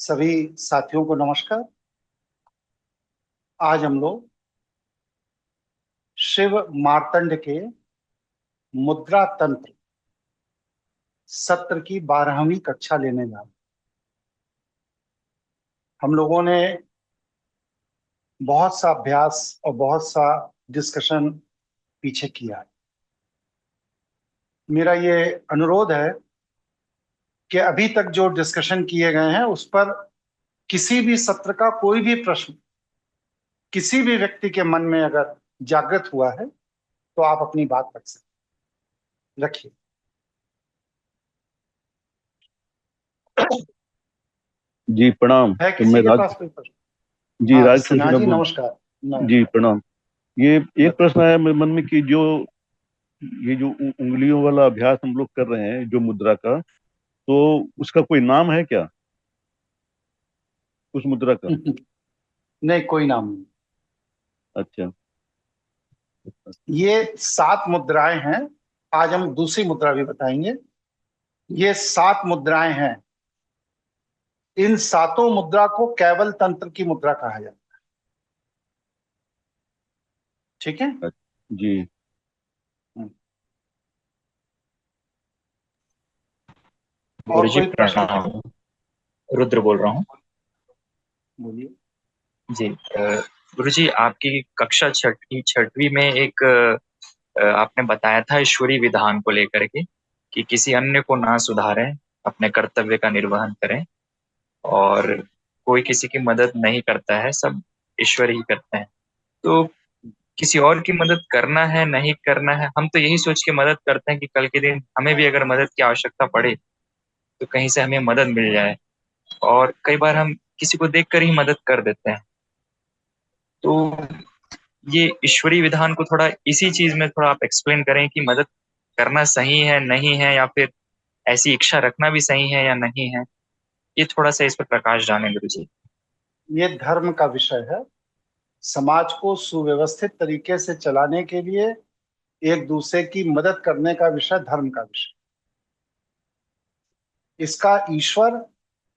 सभी साथियों को नमस्कार। आज हम लोग शिव मार्तंड के मुद्रा तंत्र सत्र की 12वीं कक्षा लेने जा रहे हैं। हम लोगों ने बहुत सा अभ्यास और बहुत सा डिस्कशन पीछे किया है। मेरा ये अनुरोध है कि अभी तक जो डिस्कशन किए गए हैं उस पर किसी भी सत्र का कोई भी प्रश्न किसी भी व्यक्ति के मन में अगर जागृत हुआ है तो आप अपनी बात रख सकते रखिए। जी प्रणाम। है तो किसी मैं के राज पास कोई प्रश्न? जी हाँ राज सिन्हा कृष्ण जी बोल। नमस्कार। जी प्रणाम। ये एक बताइए। प्रश्न है मेरे मन में कि ये जो उंगलियों वाला अभ्यास हम लोग कर रहे हैं जो मुद्रा का, तो उसका कोई नाम है क्या उस मुद्रा का? नहीं, कोई नाम नहीं। अच्छा। ये 7 मुद्राएं हैं। आज हम दूसरी मुद्रा भी बताएंगे। ये 7 मुद्राएं हैं। इन सातों मुद्रा को कैवल तंत्र की मुद्रा कहा जाता है। ठीक है। जी। हम्म। और गुरुजी कोई प्रश्न? प्रणाम। रुद्र बोल रहा हूँ। बोलिए। जी गुरुजी, आपकी कक्षा छठवीं में एक आपने बताया था ईश्वरी विधान को लेकर के कि किसी अन्य को ना सुधारें, अपने कर्तव्य का निर्वहन करें, और कोई किसी की मदद नहीं करता है, सब ईश्वर ही करते हैं। तो किसी और की मदद करना है नहीं करना है, हम तो यही सोच के मदद करते हैं कि कल के दिन हमें भी अगर मदद की आवश्यकता पड़े तो कहीं से हमें मदद मिल जाए। और कई बार हम किसी को देखकर ही मदद कर देते हैं। तो ये ईश्वरीय विधान को थोड़ा इसी चीज में थोड़ा आप एक्सप्लेन करें कि मदद करना सही है नहीं है, या फिर ऐसी इच्छा रखना भी सही है या नहीं है। ये थोड़ा सा इस पर प्रकाश डालें गुरु जी। ये धर्म का विषय है। समाज को सुव्यवस्थित तरीके से चलाने के लिए एक दूसरे की मदद करने का विषय धर्म का विषय। इसका ईश्वर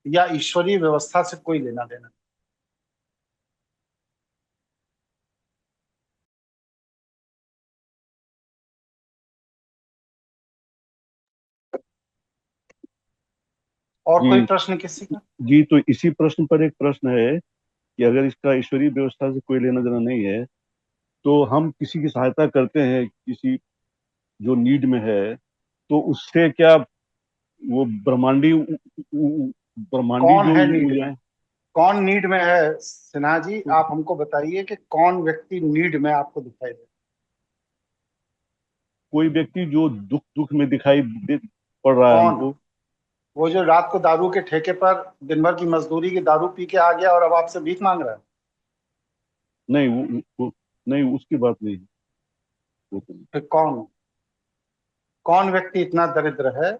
या ईश्वरीय व्यवस्था से कोई लेना देना नहीं। और कोई जी। प्रश्न किसी का? जी, तो इसी प्रश्न पर एक प्रश्न है कि अगर इसका ईश्वरीय व्यवस्था से कोई लेना देना नहीं है, तो हम किसी की सहायता करते हैं, किसी जो नीड में है, तो उससे क्या वो ब्रह्मांडी कौन जो है नीड में? ऊर्जाएं। कौन नीड में है सिन्हा जी? तो आप हमको बताइए कि कौन व्यक्ति नीड में आपको दिखाई दे। कोई व्यक्ति जो दुख दुख में पड़ रहा है कौन? हमको। वो जो रात को दारू के ठेके पर दिन भर की मजदूरी की दारू पी के आ गया और अब आपसे भीख मांग रहा है? नहीं नहीं, उसकी बात नहीं है। वो तो नहीं। फिर कौन? कौन व्यक्ति इतना दरिद्र है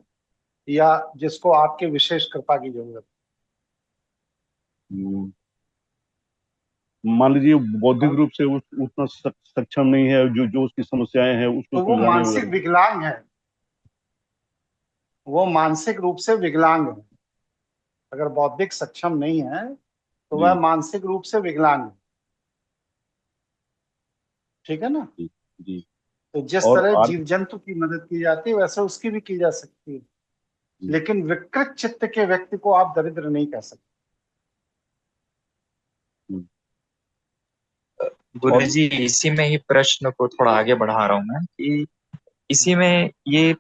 या जिसको आपके विशेष कृपा की जरूरत है? हम्म, मान लीजिए बौद्धिक कौन? रूप से उतना सक्षम नहीं है, जो जो उसकी समस्याएं हैं उसको तो वो सुलझाने मानसिक वगैरह। विकलांग है। वो मानसिक रूप से विकलांग है। अगर बौद्धिक सक्षम नहीं है तो वह जी। मानसिक रूप से विकलांग है। ठीक है ना? जी। जी। तो जिस और तरह जीव जंतु की मदद की जाती है वैसे उसकी भी की जा सकती है। जी। लेकिन विकृत चित्त के व्यक्ति को आप दरिद्र नहीं कह सकते। हम्म। गुरु और जी, इसी में ही प्रश्न को थोड़ा आगे बढ़ा रहा हूँ मैं कि इसी में ये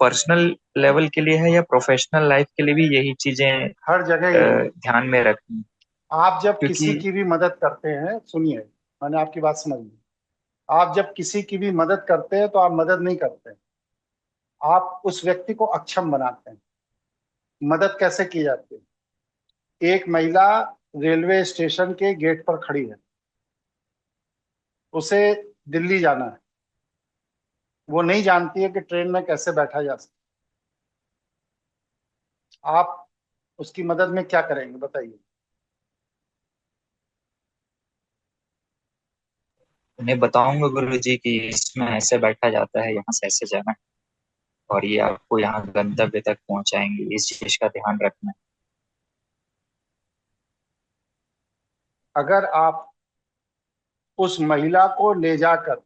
पर्सनल लेवल के लिए है या प्रोफेशनल लाइफ के लिए भी यही चीजें हर जगह यही है। ध्यान में रखनी। आप जब क्योंकि किसी की भी मदद करते हैं, सुनिए, मैंने आपकी बात समझ ली। आप जब किसी की भी मदद करते हैं तो आप मदद नहीं करते हैं, आप उस व्यक्ति को अक्षम बनाते हैं। मदद कैसे की जाती है? एक महिला रेलवे स्टेशन के गेट पर खड़ी है, उसे दिल्ली जाना है, वो नहीं जानती है कि ट्रेन में कैसे बैठा जा सकता। आप उसकी मदद में क्या करेंगे बताइए? उन्हें बताऊंगा गुरु जी कि इसमें ऐसे बैठा जाता है, यहाँ से ऐसे जाना है, और ये आपको यहाँ गंतव्य तक पहुंचाएंगे, इस चीज का ध्यान रखना है। अगर आप उस महिला को ले जाकर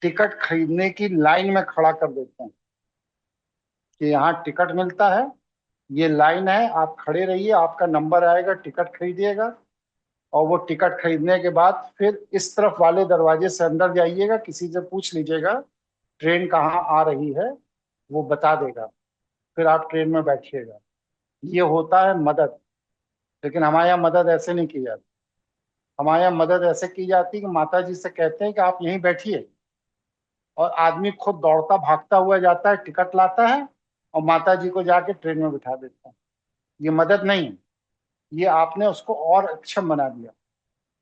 टिकट खरीदने की लाइन में खड़ा कर देते हैं कि यहाँ टिकट मिलता है, ये लाइन है, आप खड़े रहिए, आपका नंबर आएगा, टिकट खरीदिएगा, और वो टिकट खरीदने के बाद फिर इस तरफ वाले दरवाजे से अंदर जाइएगा, किसी से पूछ लीजिएगा ट्रेन कहाँ आ रही है, वो बता देगा, फिर आप ट्रेन में बैठिएगा। ये होता है मदद। लेकिन हमारे यहाँ मदद ऐसे नहीं की जाती। हमारे यहाँ मदद ऐसे की जाती है कि माता जी से कहते हैं कि आप यहीं बैठिए, और आदमी खुद दौड़ता भागता हुआ जाता है, टिकट लाता है और माता जी को जाके ट्रेन में बिठा देता है। ये मदद नहीं है, ये आपने उसको और अक्षम बना दिया।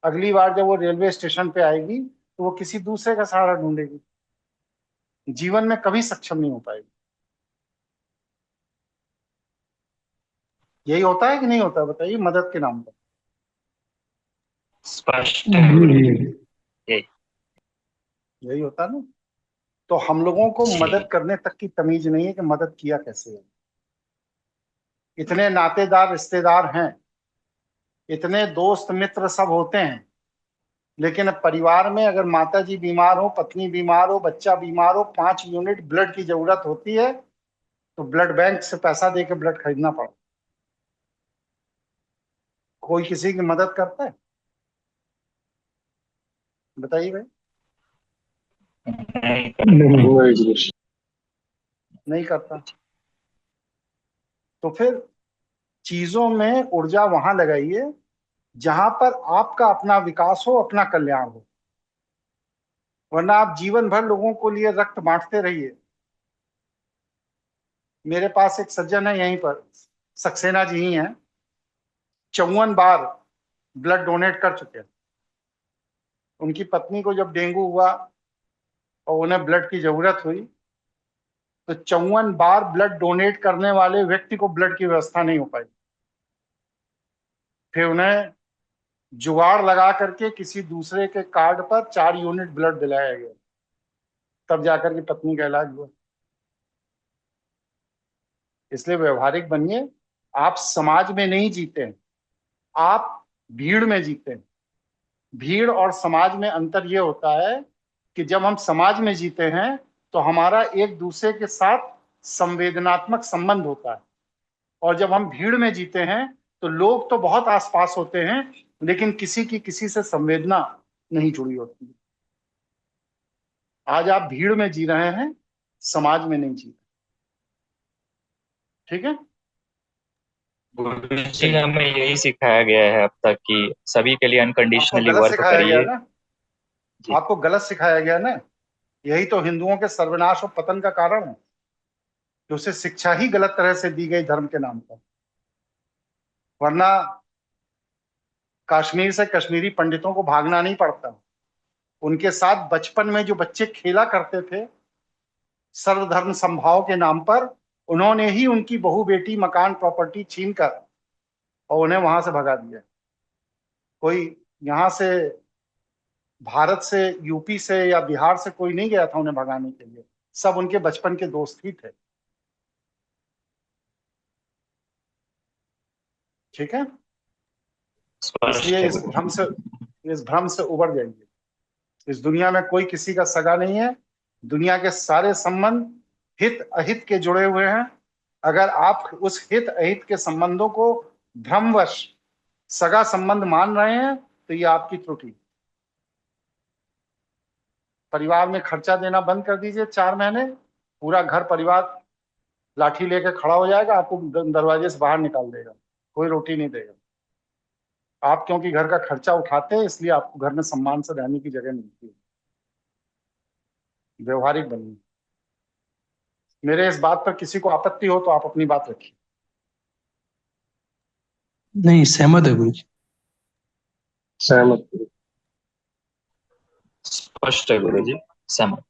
अगली बार जब वो रेलवे स्टेशन पे आएगी तो वो किसी दूसरे का सहारा ढूंढेगी, जीवन में कभी सक्षम नहीं हो पाएगी। यही होता है कि नहीं होता, बताइए, मदद के नाम पर। स्पष्ट है गुरुजी। यही होता है ना। तो हम लोगों को जी। मदद करने तक की तमीज नहीं है कि मदद किया कैसे है। इतने नातेदार रिश्तेदार हैं, इतने दोस्त मित्र सब होते हैं, लेकिन अब परिवार में अगर माता जी बीमार हो, पत्नी बीमार हो, बच्चा बीमार हो, 5 यूनिट ब्लड की जरूरत होती है, तो ब्लड बैंक से पैसा दे के ब्लड खरीदना पड़ता। कोई किसी की मदद करता है, बताइए भाई। नहीं करता। तो फिर चीजों में ऊर्जा वहां लगाइए जहां पर आपका अपना विकास हो, अपना कल्याण हो। वरना आप जीवन भर लोगों को लिए रक्त बांटते रहिए। मेरे पास एक सज्जन है यहीं पर, सक्सेना जी ही हैं, 54 बार ब्लड डोनेट कर चुके हैं। उनकी पत्नी को जब डेंगू हुआ और उन्हें ब्लड की जरूरत हुई, तो 54 बार ब्लड डोनेट करने वाले व्यक्ति को ब्लड की व्यवस्था नहीं हो पाई। फिर उन्हें जुगाड़ लगा करके किसी दूसरे के कार्ड पर 4 यूनिट ब्लड दिलाया गया, तब जाकर के पत्नी का इलाज हुआ। इसलिए व्यवहारिक बनिए। आप समाज में नहीं जीते हैं, आप भीड़ में जीते हैं। भीड़ और समाज में अंतर ये होता है कि जब हम समाज में जीते हैं तो हमारा एक दूसरे के साथ संवेदनात्मक संबंध होता है, और जब हम भीड़ में जीते हैं तो लोग तो बहुत आसपास होते हैं, लेकिन किसी की किसी से संवेदना नहीं जुड़ी होती है। आज आप भीड़ में जी रहे हैं, समाज में नहीं जी रहे। ठीक है। गुरुजी हमें यही सिखाया गया है अब तक कि सभी के लिए आपको अनकंडीशनली गलत वर्क सिखाया गया करिए। ना। जी। आपको गलत सिखाया गया ना। यही तो हिंदुओं के सर्वनाश और पतन का कारण है कि उसे शिक्षा ही गलत तरह से दी गई धर्म के नाम पर। वरना कश्मीर से कश्मीरी पंडितों को भागना नहीं पड़ता। उनके साथ बचपन में जो बच्चे खेला करते थे सर्वधर्म समभाव के नाम पर, उन्होंने ही उनकी बहू बेटी मकान प्रॉपर्टी छीन कर और उन्हें वहां से भगा दिया। कोई यहाँ से, भारत से, यूपी से या बिहार से कोई नहीं गया था उन्हें भगाने के लिए। सब उनके बचपन के दोस्त ही थे। ठीक है। स्पष्ट इसलिए है इस गुरुजी। भ्रम से उबर जाइए। इस दुनिया में कोई किसी का सगा नहीं है। दुनिया के सारे संबंध हित अहित के जुड़े हुए हैं। अगर आप उस हित अहित के संबंधों को भ्रमवश सगा संबंध मान रहे हैं तो ये आपकी त्रुटि। परिवार में खर्चा देना बंद कर दीजिए 4 महीने, पूरा घर परिवार लाठी लेकर खड़ा हो जाएगा, आपको दरवाजे से बाहर निकाल देगा, कोई रोटी नहीं देगा। आप क्योंकि घर का खर्चा उठाते हैं इसलिए आपको घर में सम्मान से रहने की जगह मिलती है। व्यवहारिक बनिए। मेरे इस बात पर किसी को आपत्ति हो तो आप अपनी बात रखिए। नहीं, सहमत है गुरु जी। सहमत। स्पष्ट है गुरुजी, सहमत।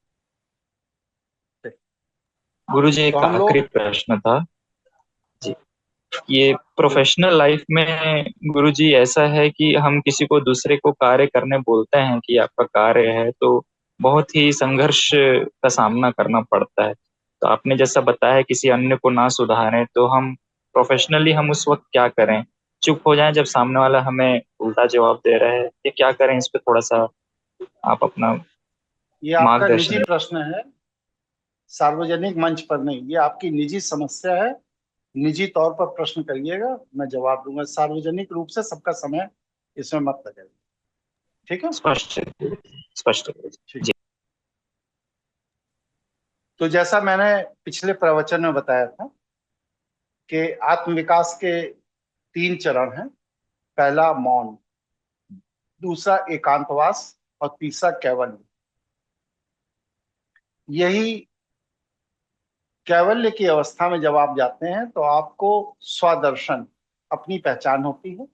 गुरुजी एक तो हम आखिरी लोग, प्रश्न था जी। ये प्रोफेशनल लाइफ में गुरुजी ऐसा है कि हम किसी को दूसरे को कार्य करने बोलते हैं कि आपका कार्य है, तो बहुत ही संघर्ष का सामना करना पड़ता है। तो आपने जैसा बताया किसी अन्य को ना सुधारें, तो हम प्रोफेशनली हम उस वक्त क्या करें चुप हो जाएं जब सामने वाला हमें उल्टा जवाब दे रहा है, ये क्या करें? इस पे थोड़ा सा आप अपना ये आपका मार्गदर्शन निजी प्रश्न है, सार्वजनिक मंच पर नहीं। ये आपकी निजी समस्या है, निजी तौर पर प्रश्न करिएगा, मैं जवाब दूंगा। सार्वजनिक रूप से सबका समय इसमें मत लगेगा, ठीक है? स्पष्ट स्पष्ट ठीक। जी। तो जैसा मैंने पिछले प्रवचन में बताया था कि आत्मविकास के 3 चरण हैं। पहला मौन, दूसरा एकांतवास और तीसरा कैवल्य। यही कैवल्य की अवस्था में जब आप जाते हैं तो आपको स्वदर्शन, अपनी पहचान होती है,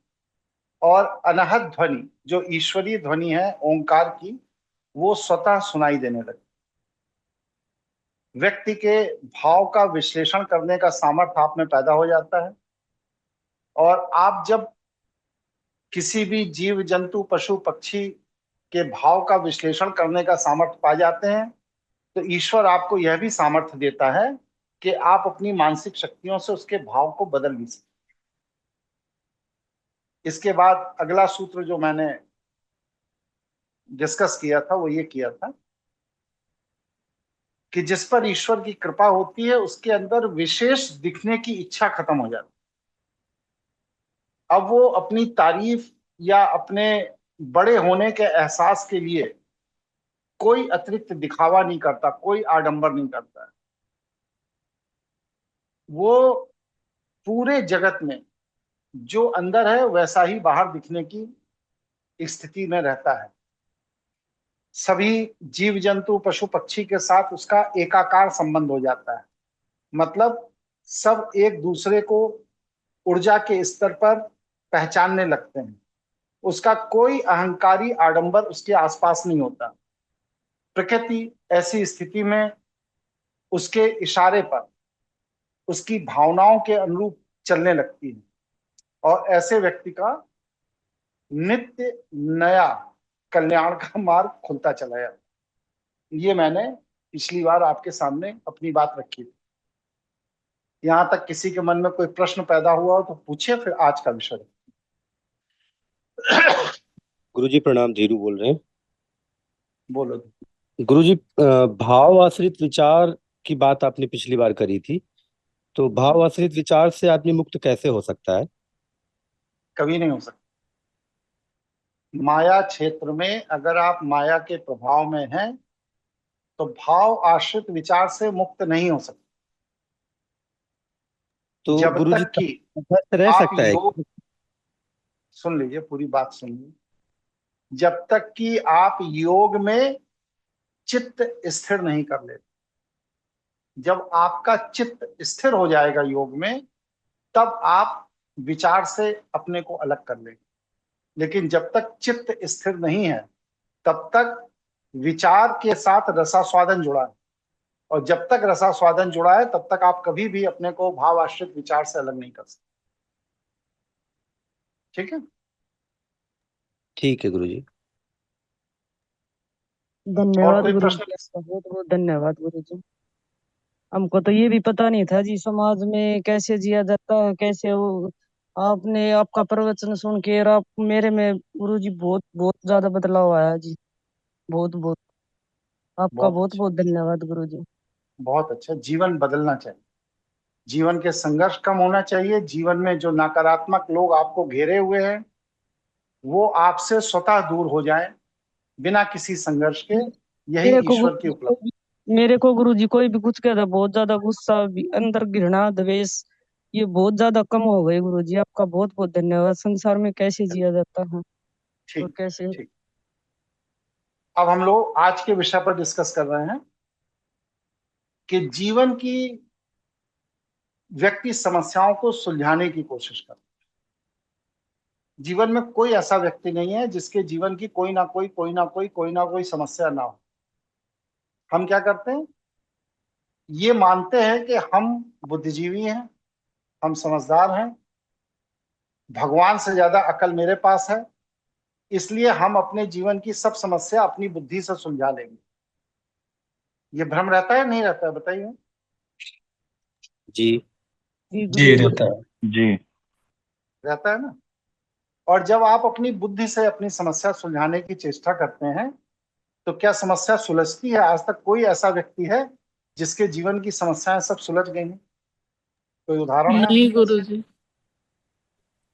और अनहद ध्वनि, जो ईश्वरीय ध्वनि है ओंकार की, वो स्वतः सुनाई देने लगती। व्यक्ति के भाव का विश्लेषण करने का सामर्थ्य आप में पैदा हो जाता है, और आप जब किसी भी जीव जंतु पशु पक्षी के भाव का विश्लेषण करने का सामर्थ्य पा जाते हैं, तो ईश्वर आपको यह भी सामर्थ्य देता है कि आप अपनी मानसिक शक्तियों से उसके भाव को बदल भी सकते। इसके बाद अगला सूत्र जो मैंने डिस्कस किया था वो ये किया था कि जिस पर ईश्वर की कृपा होती है उसके अंदर विशेष दिखने की इच्छा खत्म हो जाती है। अब वो अपनी तारीफ या अपने बड़े होने के एहसास के लिए कोई अतिरिक्त दिखावा नहीं करता, कोई आडंबर नहीं करता। वो पूरे जगत में जो अंदर है वैसा ही बाहर दिखने की स्थिति में रहता है। सभी जीव जंतु पशु पक्षी के साथ उसका एकाकार संबंध हो जाता है। मतलब सब एक दूसरे को ऊर्जा के स्तर पर पहचानने लगते हैं। उसका कोई अहंकारी आडंबर उसके आसपास नहीं होता। प्रकृति ऐसी स्थिति में उसके इशारे पर उसकी भावनाओं के अनुरूप चलने लगती है, और ऐसे व्यक्ति का नित्य नया कल्याण का मार्ग खुलता चला जाता। ये मैंने पिछली बार आपके सामने अपनी बात रखी थी। यहां तक किसी के मन में कोई प्रश्न पैदा हुआ हो तो पूछिए, फिर आज का विषय। गुरुजी प्रणाम, धीरू बोल रहे हैं। बोलो। गुरुजी, भाव आश्रित विचार की बात आपने पिछली बार करी थी, तो भाव आश्रित विचार से आदमी मुक्त कैसे हो सकता है? कभी नहीं हो सकता। माया क्षेत्र में अगर आप माया के प्रभाव में हैं तो भाव आश्रित विचार से मुक्त नहीं हो सकते। तो जब गुरुजी तक कि रह आप सकता है? योग, सुन लीजिए पूरी बात सुनिए, जब तक कि आप योग में चित्त स्थिर नहीं कर लेते। जब आपका चित्त स्थिर हो जाएगा योग में, तब आप विचार से अपने को अलग कर लेंगे। लेकिन जब तक चित्त स्थिर नहीं है तब तक विचार के साथ रसास्वादन जुड़ा है, और जब तक रसास्वादन जुड़ा है तब तक आप कभी भी अपने को भाव आश्रित विचार से अलग नहीं कर सकते। ठीक है? ठीक है गुरुजी। और धन्यवाद कोई गुरु प्रश्न? जी, आपका बहुत बहुत धन्यवाद गुरु जी। हमको तो ये भी पता नहीं था जी समाज में कैसे जिया जाता है, कैसे वो। आपने आपका प्रवचन सुन के और आप मेरे में गुरु जी बहुत बहुत ज्यादा बदलाव आया जी। बहुत बहुत आपका बहुत बहुत अच्छा, बहुत धन्यवाद गुरु जी। बहुत अच्छा। जीवन बदलना चाहिए, जीवन के संघर्ष कम होना चाहिए। जीवन में जो नकारात्मक लोग आपको घेरे हुए हैं वो आपसे स्वतः दूर हो जाएं बिना किसी संघर्ष के। यही मेरे को ईश्वर की उपलब्धि। मेरे को गुरु जी कोई भी कुछ कहता, बहुत ज्यादा गुस्सा भी, अंदर घृणा द्वेष, ये बहुत ज्यादा कम हो गए गुरु जी। आपका बहुत बहुत धन्यवाद। संसार में कैसे जिया जाता है और ठीक, कैसे। ठीक। अब हम लोग आज के विषय पर डिस्कस कर रहे हैं कि जीवन की व्यक्ति समस्याओं को सुलझाने की कोशिश कर। जीवन में कोई ऐसा व्यक्ति नहीं है जिसके जीवन की कोई ना कोई समस्या ना हो। हम क्या करते हैं, ये मानते हैं कि हम बुद्धिजीवी हैं, हम समझदार हैं, भगवान से ज्यादा अकल मेरे पास है, इसलिए हम अपने जीवन की सब समस्या अपनी बुद्धि से सुलझा लेंगे। ये भ्रम रहता है नहीं रहता है, बताइए? जी जी जी गुरु जी। रहता है। जी। रहता है ना? और जब आप अपनी बुद्धि से अपनी समस्या सुलझाने की चेष्टा करते हैं तो क्या समस्या सुलझती है? आज तक कोई ऐसा व्यक्ति है जिसके जीवन की समस्याएं सब सुलझ गई हैं? कोई उदाहरण है नहीं आपके पास? गुरुजी। नहीं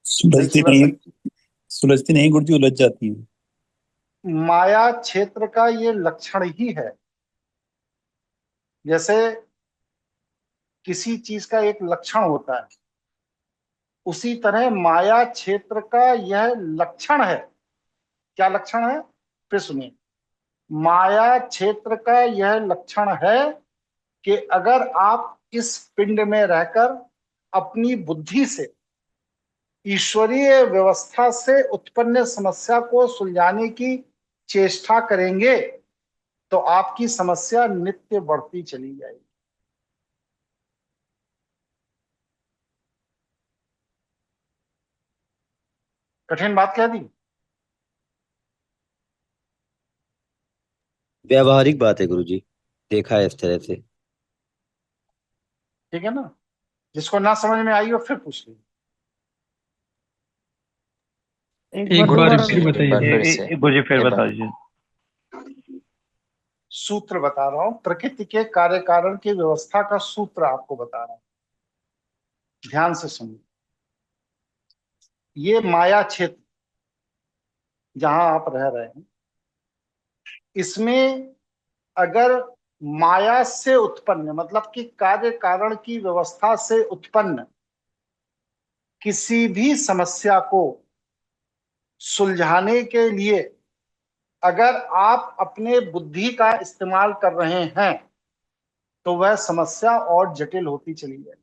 सुलझती सुलझ नहीं, सकती। सुलझती नहीं गुरुजी, उलझ जाती है। माया क्षेत्र का ये लक्षण ही है। जैसे किसी चीज का एक लक्षण होता है, उसी तरह माया क्षेत्र का यह लक्षण है। क्या लक्षण है? फिर सुनिए, माया क्षेत्र का यह लक्षण है कि अगर आप इस पिंड में रहकर अपनी बुद्धि से ईश्वरीय व्यवस्था से उत्पन्न समस्या को सुलझाने की चेष्टा करेंगे तो आपकी समस्या नित्य बढ़ती चली जाएगी। कठिन बात कह दी? व्यावहारिक बात है गुरुजी, देखा है इस तरह से। ठीक है ना? जिसको ना समझ में आई हो फिर पूछ लीजिए। एक बार दोबारा फिर बताइए। मुझे फिर एक बार। बता दीजिए। सूत्र बता रहा हूं, प्रकृति के कार्य कारण की व्यवस्था का सूत्र आपको बता रहा हूं, ध्यान से सुनिए। ये माया क्षेत्र जहां आप रह रहे हैं, इसमें अगर माया से उत्पन्न मतलब कि कार्य कारण की व्यवस्था से उत्पन्न किसी भी समस्या को सुलझाने के लिए अगर आप अपने बुद्धि का इस्तेमाल कर रहे हैं तो वह समस्या और जटिल होती चली जाएगी।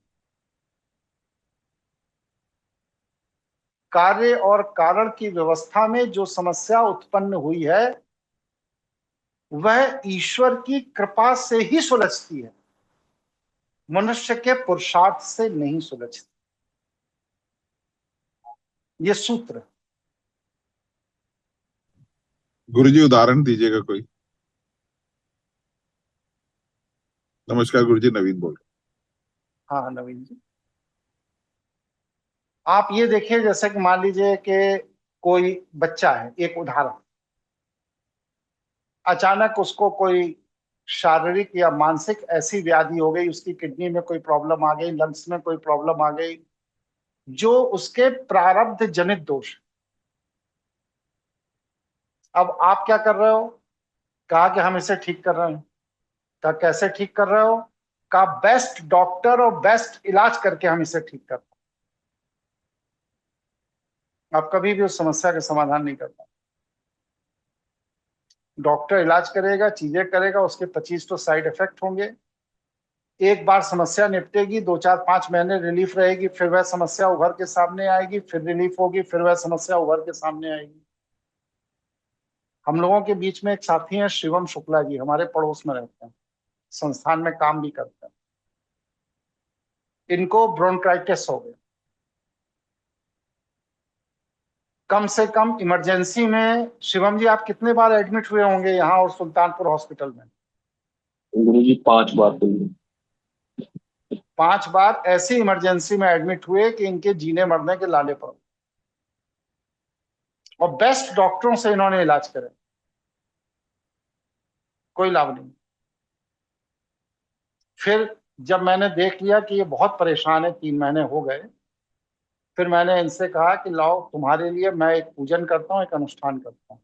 कार्य और कारण की व्यवस्था में जो समस्या उत्पन्न हुई है वह ईश्वर की कृपा से ही सुलझती है, मनुष्य के पुरुषार्थ से नहीं सुलझती। ये सूत्र। गुरुजी उदाहरण दीजिएगा कोई। नमस्कार गुरुजी, नवीन बोल रहा हाँ नवीन जी, आप ये देखिए, जैसे कि मान लीजिए कि कोई बच्चा है, एक उदाहरण, अचानक उसको कोई शारीरिक या मानसिक ऐसी व्याधि हो गई, उसकी किडनी में कोई प्रॉब्लम आ गई, लंग्स में कोई प्रॉब्लम आ गई, जो उसके प्रारब्ध जनित दोष। अब आप क्या कर रहे हो? कहा कि हम इसे ठीक कर रहे हैं। कहा कैसे ठीक कर रहे हो? कहा बेस्ट डॉक्टर और बेस्ट इलाज करके हम इसे ठीक कर रहे हैं। आप कभी भी उस समस्या का समाधान नहीं कर पाए। डॉक्टर इलाज करेगा, चीजें करेगा, उसके 25 तो साइड इफेक्ट होंगे। एक बार समस्या निपटेगी, 2 4 5 महीने रिलीफ रहेगी, फिर वह समस्या उभर के सामने आएगी, फिर रिलीफ होगी, फिर वह समस्या उभर के सामने आएगी। हम लोगों के बीच में एक साथी हैं शिवम शुक्ला जी, हमारे पड़ोस में रहते हैं, संस्थान में काम भी करते हैं। इनको ब्रोंकाइटिस हो गया। कम से कम इमरजेंसी में, शिवम जी आप कितने बार एडमिट हुए होंगे यहाँ और सुल्तानपुर हॉस्पिटल में? गुरुजी 5 बार हुई। 5 बार ऐसी इमरजेंसी में एडमिट हुए कि इनके जीने मरने के लाले पर, और बेस्ट डॉक्टरों से इन्होंने इलाज करे, कोई लाभ नहीं। फिर जब मैंने देख लिया कि ये बहुत परेशान है, 3 महीने हो गए, फिर मैंने इनसे कहा कि लाओ तुम्हारे लिए मैं एक पूजन करता हूँ, एक अनुष्ठान करता हूँ।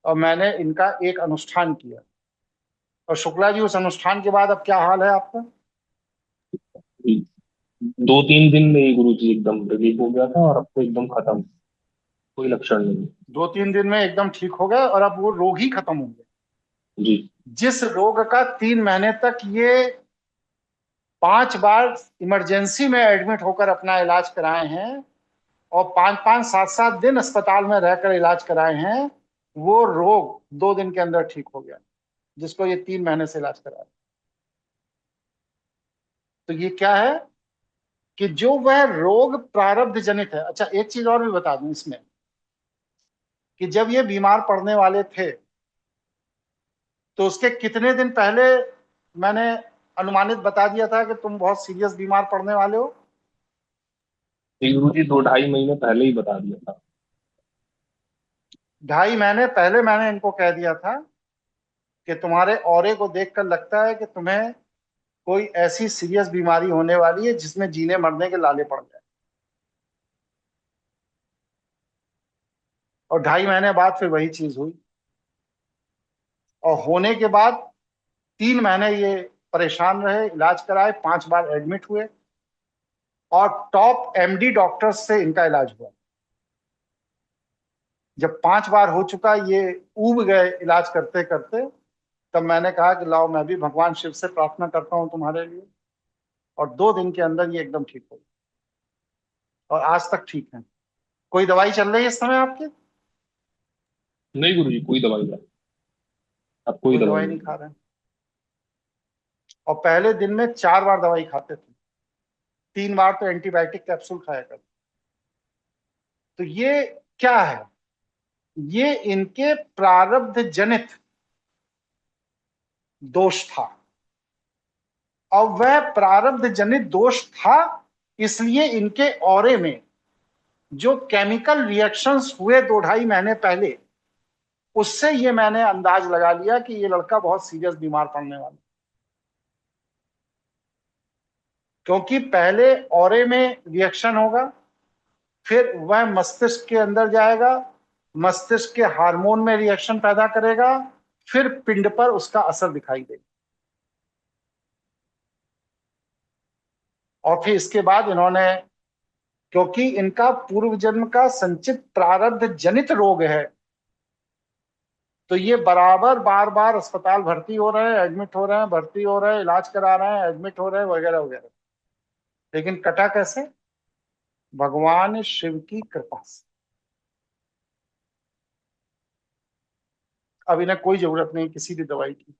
और मैंने इनका एक अनुष्ठान किया। और शुक्ला जी, उस अनुष्ठान के बाद अब क्या हाल है आपका? 2-3 दिन में ही गुरुजी एकदम रिलीफ हो गया था, और अब तो एकदम खत्म, कोई लक्षण नहीं। 2 3 दिन में एकदम ठीक हो गए और अब वो रोग ही खत्म हो गए। जी। जिस रोग का 3 महीने तक ये 5 बार इमरजेंसी में एडमिट होकर अपना इलाज कराए हैं और 5 5 7 7 दिन अस्पताल में रहकर इलाज कराए हैं, वो रोग 2 दिन के अंदर ठीक हो गया, जिसको ये 3 महीने से इलाज कराया। तो ये क्या है कि जो वह रोग प्रारब्ध जनित है। अच्छा, एक चीज और भी बता दूं इसमें, कि जब ये बीमार पड़ने वाले थे तो उसके कितने दिन पहले मैंने अनुमानित बता दिया था कि तुम बहुत सीरियस बीमार पड़ने वाले हो? ये गुरु जी 2-2.5 महीने पहले ही बता दिया था। 2.5 महीने पहले मैंने इनको कह दिया था कि तुम्हारे ऑरे को देखकर लगता है कि तुम्हें कोई ऐसी सीरियस बीमारी होने वाली है जिसमें जीने मरने के लाले पड़ जाए। और 2.5 महीने बाद फिर वही चीज हुई, और होने के बाद 3 महीने ये परेशान रहे, इलाज कराए, 5 बार एडमिट हुए, और टॉप एमडी डॉक्टर्स से इनका इलाज हुआ। जब 5 बार हो चुका, ये ऊब गए इलाज करते करते, तब मैंने कहा कि लाओ मैं भी भगवान शिव से प्रार्थना करता हूं तुम्हारे लिए, और 2 दिन के अंदर ये एकदम ठीक हो गए, और आज तक ठीक है। कोई दवाई चल रही है इस समय आपकी? नहीं गुरु जी, कोई दवाई नहीं, अब कोई कोई दवाई दवाई नहीं नहीं। खा रहे हैं? और पहले दिन में 4 बार दवाई खाते थे, 3 बार तो एंटीबायोटिक कैप्सूल खाया करते। तो ये क्या है? ये इनके प्रारब्ध जनित दोष था, और वह प्रारब्ध जनित दोष था, इसलिए इनके ऑरे में जो केमिकल रिएक्शंस हुए 2-2.5 महीने पहले, उससे ये मैंने अंदाज लगा लिया कि ये लड़का बहुत सीरियस बीमार पड़ने वाला, क्योंकि पहले ऑरे में रिएक्शन होगा, फिर वह मस्तिष्क के अंदर जाएगा, मस्तिष्क के हार्मोन में रिएक्शन पैदा करेगा, फिर पिंड पर उसका असर दिखाई देगा, और फिर इसके बाद इन्होंने, क्योंकि इनका पूर्व जन्म का संचित प्रारब्ध जनित रोग है, तो ये बराबर बार बार अस्पताल भर्ती हो रहे हैं, एडमिट हो रहे हैं, भर्ती हो रहे हैं, इलाज करा रहे हैं, एडमिट हो रहे हैं, वगैरह वगैरह। लेकिन कटा कैसे? भगवान शिव की कृपा से। अब इन्हें कोई जरूरत नहीं किसी भी दवाई की।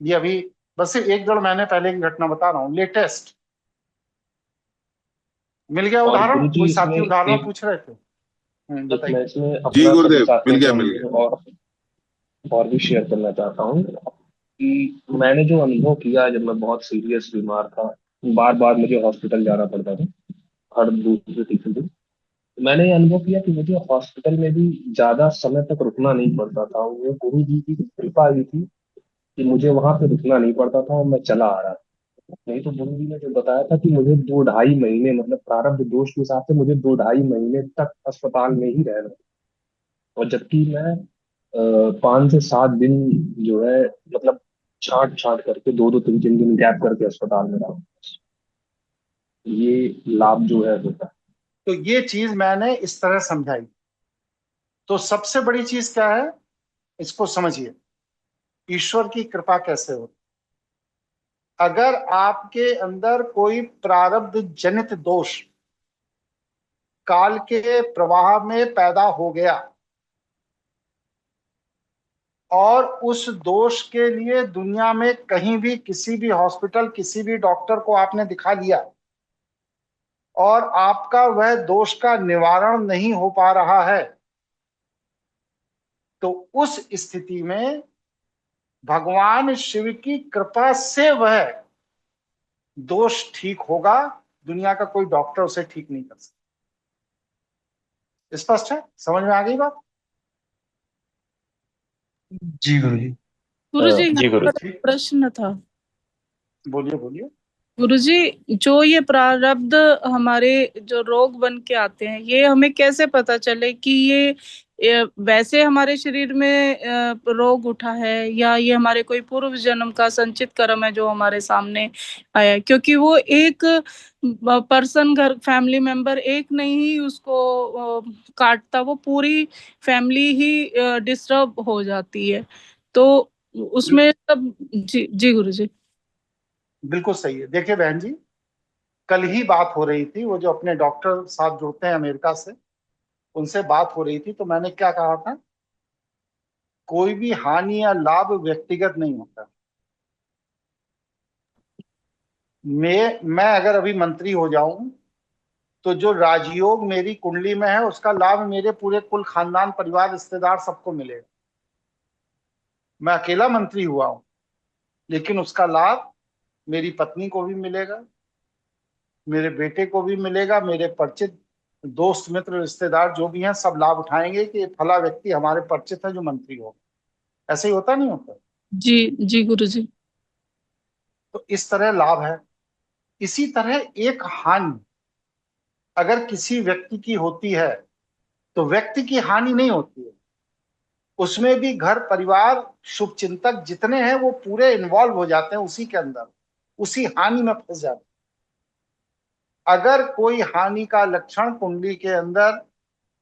ये अभी बस 1-1.5 महीने पहले की घटना बता रहा हूँ, लेटेस्ट। मिल गया और उदाहरण? गुरु जी कोई इसमें साथी उदाहरण एक पूछ रहे थे? एक बताइए। मैं इसमें जी अपना गुरुदेव, तरीका मिल गया थोड़ा मिल गया। और भी शेयर करना चाहता हूँ कि मैंने जो अनुभव किया जब मैं बहुत सीरियस बीमार था, बार बार मुझे हॉस्पिटल जाना पड़ता था हर दूसरे तीसरे दिन। मैंने ये अनुभव किया कि मुझे हॉस्पिटल में भी ज्यादा समय तक रुकना नहीं पड़ता था। वो गुरु जी की कृपा ही थी कि मुझे वहां पे रुकना नहीं पड़ता था और मैं चला आ रहा था। नहीं तो गुरु जी ने जो बताया था कि मुझे 2-2.5 महीने, मतलब प्रारब्ध दोष के हिसाब से मुझे 2-2.5 महीने तक अस्पताल में ही रहना, और जबकि मैं 5 से 7 दिन जो है, मतलब छांट छांट करके 2-2 3-3 दिन गैप करके अस्पताल में रहा। ये लाभ जो है होता है। तो ये चीज मैंने इस तरह समझाई। तो सबसे बड़ी चीज क्या है, इसको समझिए, ईश्वर की कृपा कैसे होती। अगर आपके अंदर कोई प्रारब्ध जनित दोष काल के प्रवाह में पैदा हो गया, और उस दोष के लिए दुनिया में कहीं भी किसी भी हॉस्पिटल किसी भी डॉक्टर को आपने दिखा लिया, और आपका वह दोष का निवारण नहीं हो पा रहा है, तो उस स्थिति में भगवान शिव की कृपा से वह दोष ठीक होगा। दुनिया का कोई डॉक्टर उसे ठीक नहीं कर सकता। स्पष्ट है? समझ में आ गई बात? जी गुरुजी। गुरुजी जी यहाँ गुरु पर एक प्रश्न था। बोलिए बोलिए। गुरुजी, जो ये प्रारब्ध हमारे जो रोग बन के आते हैं, ये हमें कैसे पता चले कि ये वैसे हमारे शरीर में रोग उठा है, या ये हमारे कोई पूर्व जन्म का संचित कर्म है जो हमारे सामने आया है? क्योंकि वो एक पर्सन, घर फैमिली मेंबर एक नहीं ही उसको काटता, वो पूरी फैमिली ही डिस्टर्ब हो जाती है। तो उसमें सब। जी जी गुरुजी। बिल्कुल सही है। देखिए बहन जी, कल ही बात हो रही थी, वो जो अपने डॉक्टर साहब जुड़ते हैं अमेरिका से, उनसे बात हो रही थी, तो मैंने क्या कहा था, कोई भी हानि या लाभ व्यक्तिगत नहीं होता। मैं अगर अभी मंत्री हो जाऊं, तो जो राजयोग मेरी कुंडली में है उसका लाभ मेरे पूरे कुल खानदान परिवार रिश्तेदार सबको मिलेगा। मैं अकेला मंत्री हुआ हूं, लेकिन उसका लाभ मेरी पत्नी को भी मिलेगा, मेरे बेटे को भी मिलेगा, मेरे परिचित दोस्त मित्र रिश्तेदार जो भी हैं सब लाभ उठाएंगे कि फला व्यक्ति हमारे परिचित है जो मंत्री हो। ऐसे ही होता नहीं होता? जी जी गुरुजी। तो इस तरह लाभ है। इसी तरह एक हानि अगर किसी व्यक्ति की होती है तो व्यक्ति की हानि नहीं होती है, उसमें भी घर परिवार शुभचिंतक जितने हैं वो पूरे इन्वॉल्व हो जाते हैं उसी के अंदर, उसी हानि में फंस जाते हैं। अगर कोई हानि का लक्षण कुंडली के अंदर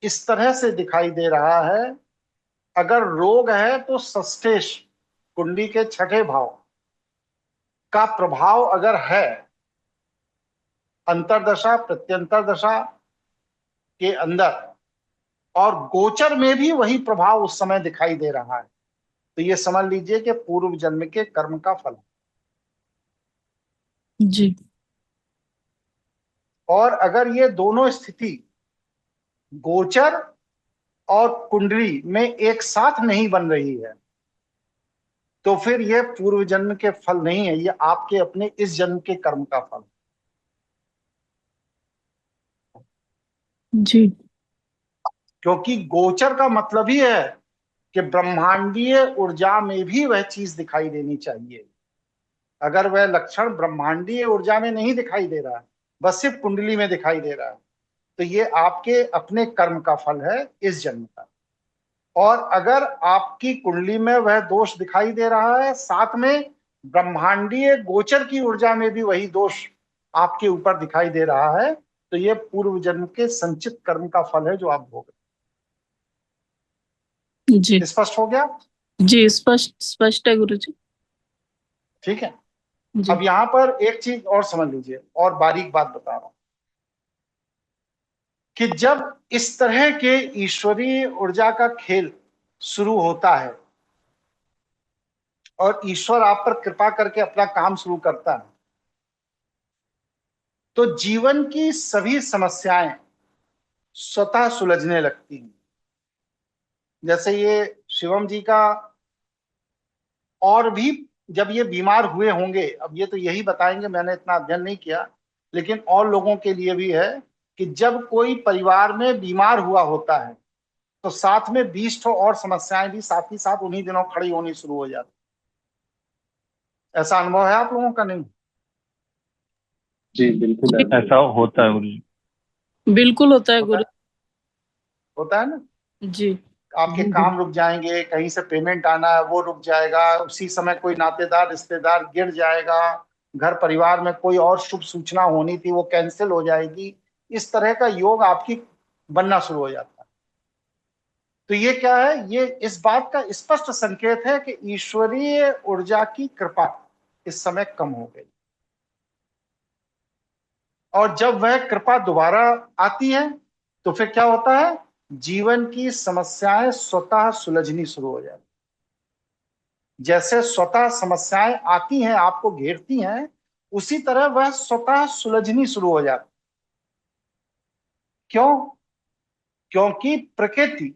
इस तरह से दिखाई दे रहा है, अगर रोग है तो षष्ठेश कुंडली के छठे भाव का प्रभाव अगर है, अंतरदशा प्रत्यंतर दशा के अंदर और गोचर में भी वही प्रभाव उस समय दिखाई दे रहा है, तो ये समझ लीजिए कि पूर्व जन्म के कर्म का फल है। जी। और अगर ये दोनों स्थिति गोचर और कुंडली में एक साथ नहीं बन रही है तो फिर ये पूर्व जन्म के फल नहीं है, ये आपके अपने इस जन्म के कर्म का फल। जी। क्योंकि गोचर का मतलब ही है कि ब्रह्मांडीय ऊर्जा में भी वह चीज दिखाई देनी चाहिए। अगर वह लक्षण ब्रह्मांडीय ऊर्जा में नहीं दिखाई दे रहा है, बस सिर्फ कुंडली में दिखाई दे रहा है, तो ये आपके अपने कर्म का फल है इस जन्म का। और अगर आपकी कुंडली में वह दोष दिखाई दे रहा है, साथ में ब्रह्मांडीय गोचर की ऊर्जा में भी वही दोष आपके ऊपर दिखाई दे रहा है, तो ये पूर्व जन्म के संचित कर्म का फल है जो आप भोग रहे हैं। जी स्पष्ट हो गया? जी स्पष्ट है गुरुजी। ठीक है। जी। अब यहां पर एक चीज और समझ लीजिए, और बारीक बात बता रहा हूं कि जब इस तरह के ईश्वरीय ऊर्जा का खेल शुरू होता है और ईश्वर आप पर कृपा करके अपना काम शुरू करता है, तो जीवन की सभी समस्याएं स्वतः सुलझने लगती हैं। जैसे ये शिवम जी का, और भी जब ये बीमार हुए होंगे, अब ये तो यही बताएंगे, मैंने इतना अध्ययन नहीं किया, लेकिन और लोगों के लिए भी है कि जब कोई परिवार में बीमार हुआ होता है तो साथ में 20 ठो और समस्याएं भी साथ ही साथ उन्हीं दिनों खड़ी होनी शुरू हो जाती। ऐसा अनुभव है आप लोगों का? नहीं? जी बिल्कुल है। ऐसा होता है गुरुजी। बिल्कुल होता है गुरु। होता है ना? जी। आपके काम रुक जाएंगे, कहीं से पेमेंट आना है वो रुक जाएगा, उसी समय कोई नातेदार रिश्तेदार गिर जाएगा, घर परिवार में कोई और शुभ सूचना होनी थी वो कैंसिल हो जाएगी। इस तरह का योग आपकी बनना शुरू हो जाता है। तो ये क्या है? ये इस बात का स्पष्ट संकेत है कि ईश्वरीय ऊर्जा की कृपा इस समय कम हो गई, और जब वह कृपा दोबारा आती है तो फिर क्या होता है? जीवन की समस्याएं स्वतः सुलझनी शुरू हो जाती। जैसे स्वतः समस्याएं आती हैं, आपको घेरती हैं, उसी तरह वह स्वतः सुलझनी शुरू हो जाती। क्यों? क्योंकि प्रकृति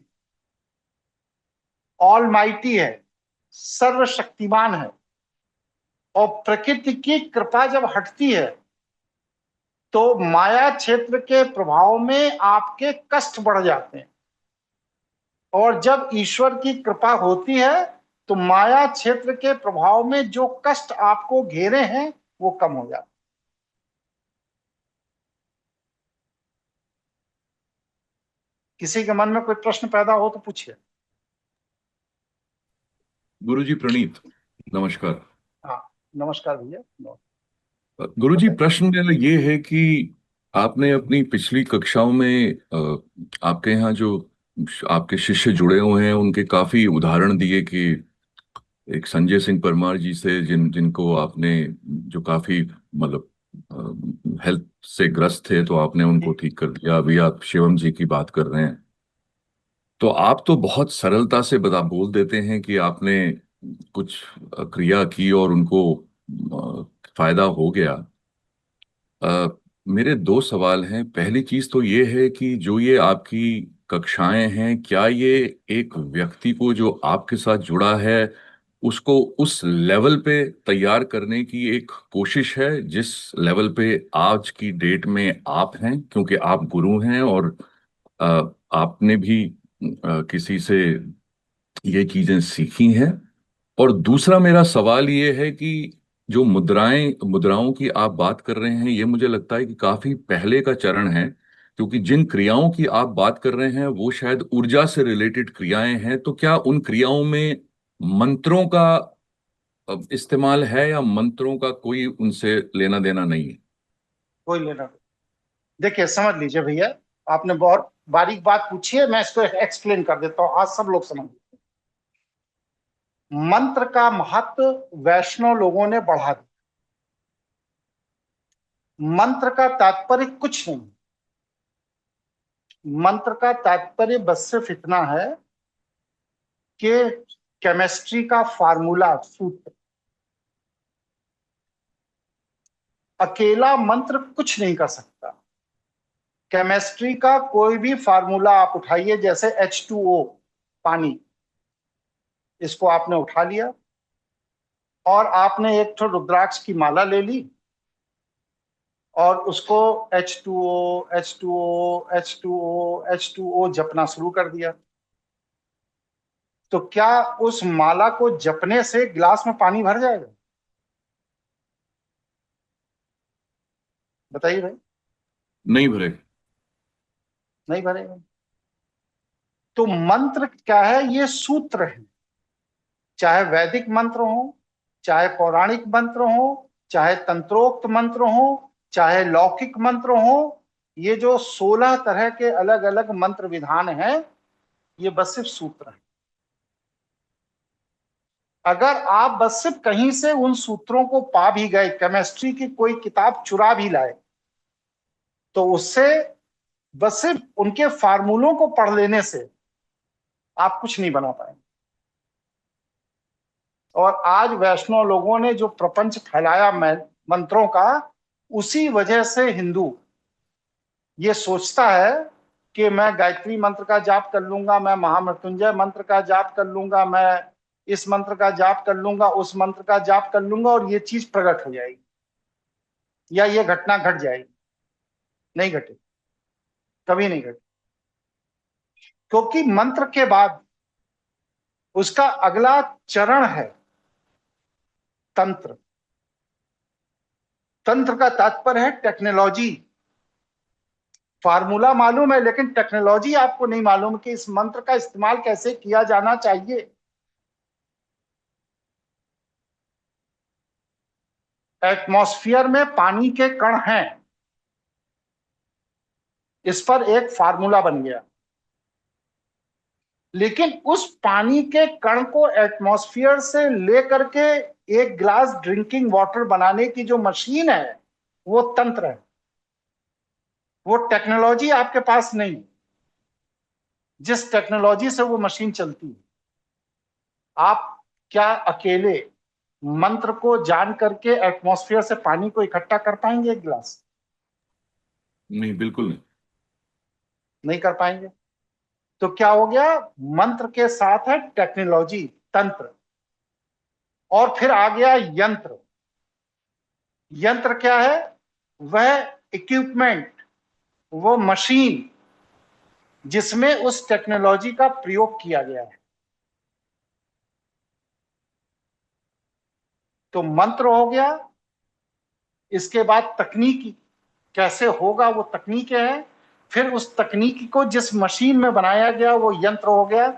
ऑलमाइटी है, सर्वशक्तिमान है, और प्रकृति की कृपा जब हटती है तो माया क्षेत्र के प्रभाव में आपके कष्ट बढ़ जाते हैं, और जब ईश्वर की कृपा होती है तो माया क्षेत्र के प्रभाव में जो कष्ट आपको घेरे हैं वो कम हो जाते हैं। किसी के मन में कोई प्रश्न पैदा हो तो पूछिए। गुरुजी प्रणीत, नमस्कार। हाँ नमस्कार भैया। गुरुजी प्रश्न मेरा ये है कि आपने अपनी पिछली कक्षाओं में आपके यहाँ जो आपके शिष्य जुड़े हुए हैं उनके काफी उदाहरण दिए कि एक संजय सिंह परमार जी से जिनको आपने, जो काफी मतलब हेल्थ से ग्रस्त थे, तो आपने उनको ठीक कर दिया। अभी आप शिवम जी की बात कर रहे हैं, तो आप तो बहुत सरलता से बोल देते हैं कि आपने कुछ क्रिया की और उनको फायदा हो गया। मेरे दो सवाल हैं। पहली चीज तो ये है कि जो ये आपकी कक्षाएं हैं, क्या ये एक व्यक्ति को जो आपके साथ जुड़ा है उसको उस लेवल पे तैयार करने की एक कोशिश है जिस लेवल पे आज की डेट में आप हैं, क्योंकि आप गुरु हैं और आपने भी किसी से ये चीजें सीखी हैं। और दूसरा मेरा सवाल ये है कि जो मुद्राओं की आप बात कर रहे हैं, ये मुझे लगता है कि काफी पहले का चरण है, क्योंकि जिन क्रियाओं की आप बात कर रहे हैं वो शायद ऊर्जा से रिलेटेड क्रियाएं हैं। तो क्या उन क्रियाओं में मंत्रों का इस्तेमाल है या मंत्रों का कोई उनसे लेना देना नहीं है? कोई लेना। देखिए समझ लीजिए भैया, आपने बहुत बारीक बात पूछी है, मैं इसको एक्सप्लेन कर देता हूं, आज सब लोग समझ। मंत्र का महत्व वैष्णव लोगों ने बढ़ा दिया। मंत्र का तात्पर्य कुछ नहीं, मंत्र का तात्पर्य बस सिर्फ इतना है कि केमिस्ट्री का फार्मूला, सूत्र। अकेला मंत्र कुछ नहीं कर सकता। केमिस्ट्री का कोई भी फार्मूला आप उठाइए, जैसे H2O पानी, इसको आपने उठा लिया और आपने एक तो रुद्राक्ष की माला ले ली और उसको H2O H2O H2O H2O जपना शुरू कर दिया, तो क्या उस माला को जपने से गिलास में पानी भर जाएगा? बताइए भाई। नहीं भरे। नहीं भरेगा। तो मंत्र क्या है? ये सूत्र है। चाहे वैदिक मंत्र हो, चाहे पौराणिक मंत्र हो, चाहे तंत्रोक्त मंत्र हो, चाहे लौकिक मंत्र हो, ये जो 16 तरह के अलग अलग मंत्र विधान हैं, ये बस सिर्फ सूत्र है। अगर आप बस सिर्फ कहीं से उन सूत्रों को पा भी गए, केमिस्ट्री की कोई किताब चुरा भी लाए, तो उससे बस सिर्फ उनके फार्मूलों को पढ़ लेने से आप कुछ नहीं बना पाएंगे। और आज वैष्णव लोगों ने जो प्रपंच फैलाया मंत्रों का, उसी वजह से हिंदू ये सोचता है कि मैं गायत्री मंत्र का जाप कर लूंगा, मैं महामृत्युंजय मंत्र का जाप कर लूंगा, मैं इस मंत्र का जाप कर लूंगा, उस मंत्र का जाप कर लूंगा और ये चीज प्रकट हो जाएगी या ये घटना घट जाएगी। नहीं घटे, कभी नहीं घटे, क्योंकि मंत्र के बाद उसका अगला चरण है तंत्र। तंत्र का तात्पर्य है टेक्नोलॉजी। फार्मूला मालूम है लेकिन टेक्नोलॉजी आपको नहीं मालूम कि इस मंत्र का इस्तेमाल कैसे किया जाना चाहिए। एटमॉस्फेयर में पानी के कण हैं, इस पर एक फार्मूला बन गया, लेकिन उस पानी के कण को एटमॉस्फेयर से लेकर के एक गिलास ड्रिंकिंग वाटर बनाने की जो मशीन है, वो तंत्र है। वो टेक्नोलॉजी आपके पास नहीं, जिस टेक्नोलॉजी से वो मशीन चलती है। आप क्या अकेले मंत्र को जान करके एटमॉस्फेयर से पानी को इकट्ठा कर पाएंगे एक गिलास? नहीं, बिल्कुल नहीं। नहीं कर पाएंगे। तो क्या हो गया? मंत्र के साथ है टेक्नोलॉजी, तंत्र, और फिर आ गया यंत्र। यंत्र क्या है? वह इक्विपमेंट, वो मशीन जिसमें उस टेक्नोलॉजी का प्रयोग किया गया है। तो मंत्र हो गया, इसके बाद तकनीकी कैसे होगा, वो तकनीक है। फिर उस तकनीकी को जिस मशीन में बनाया गया वो यंत्र हो गया।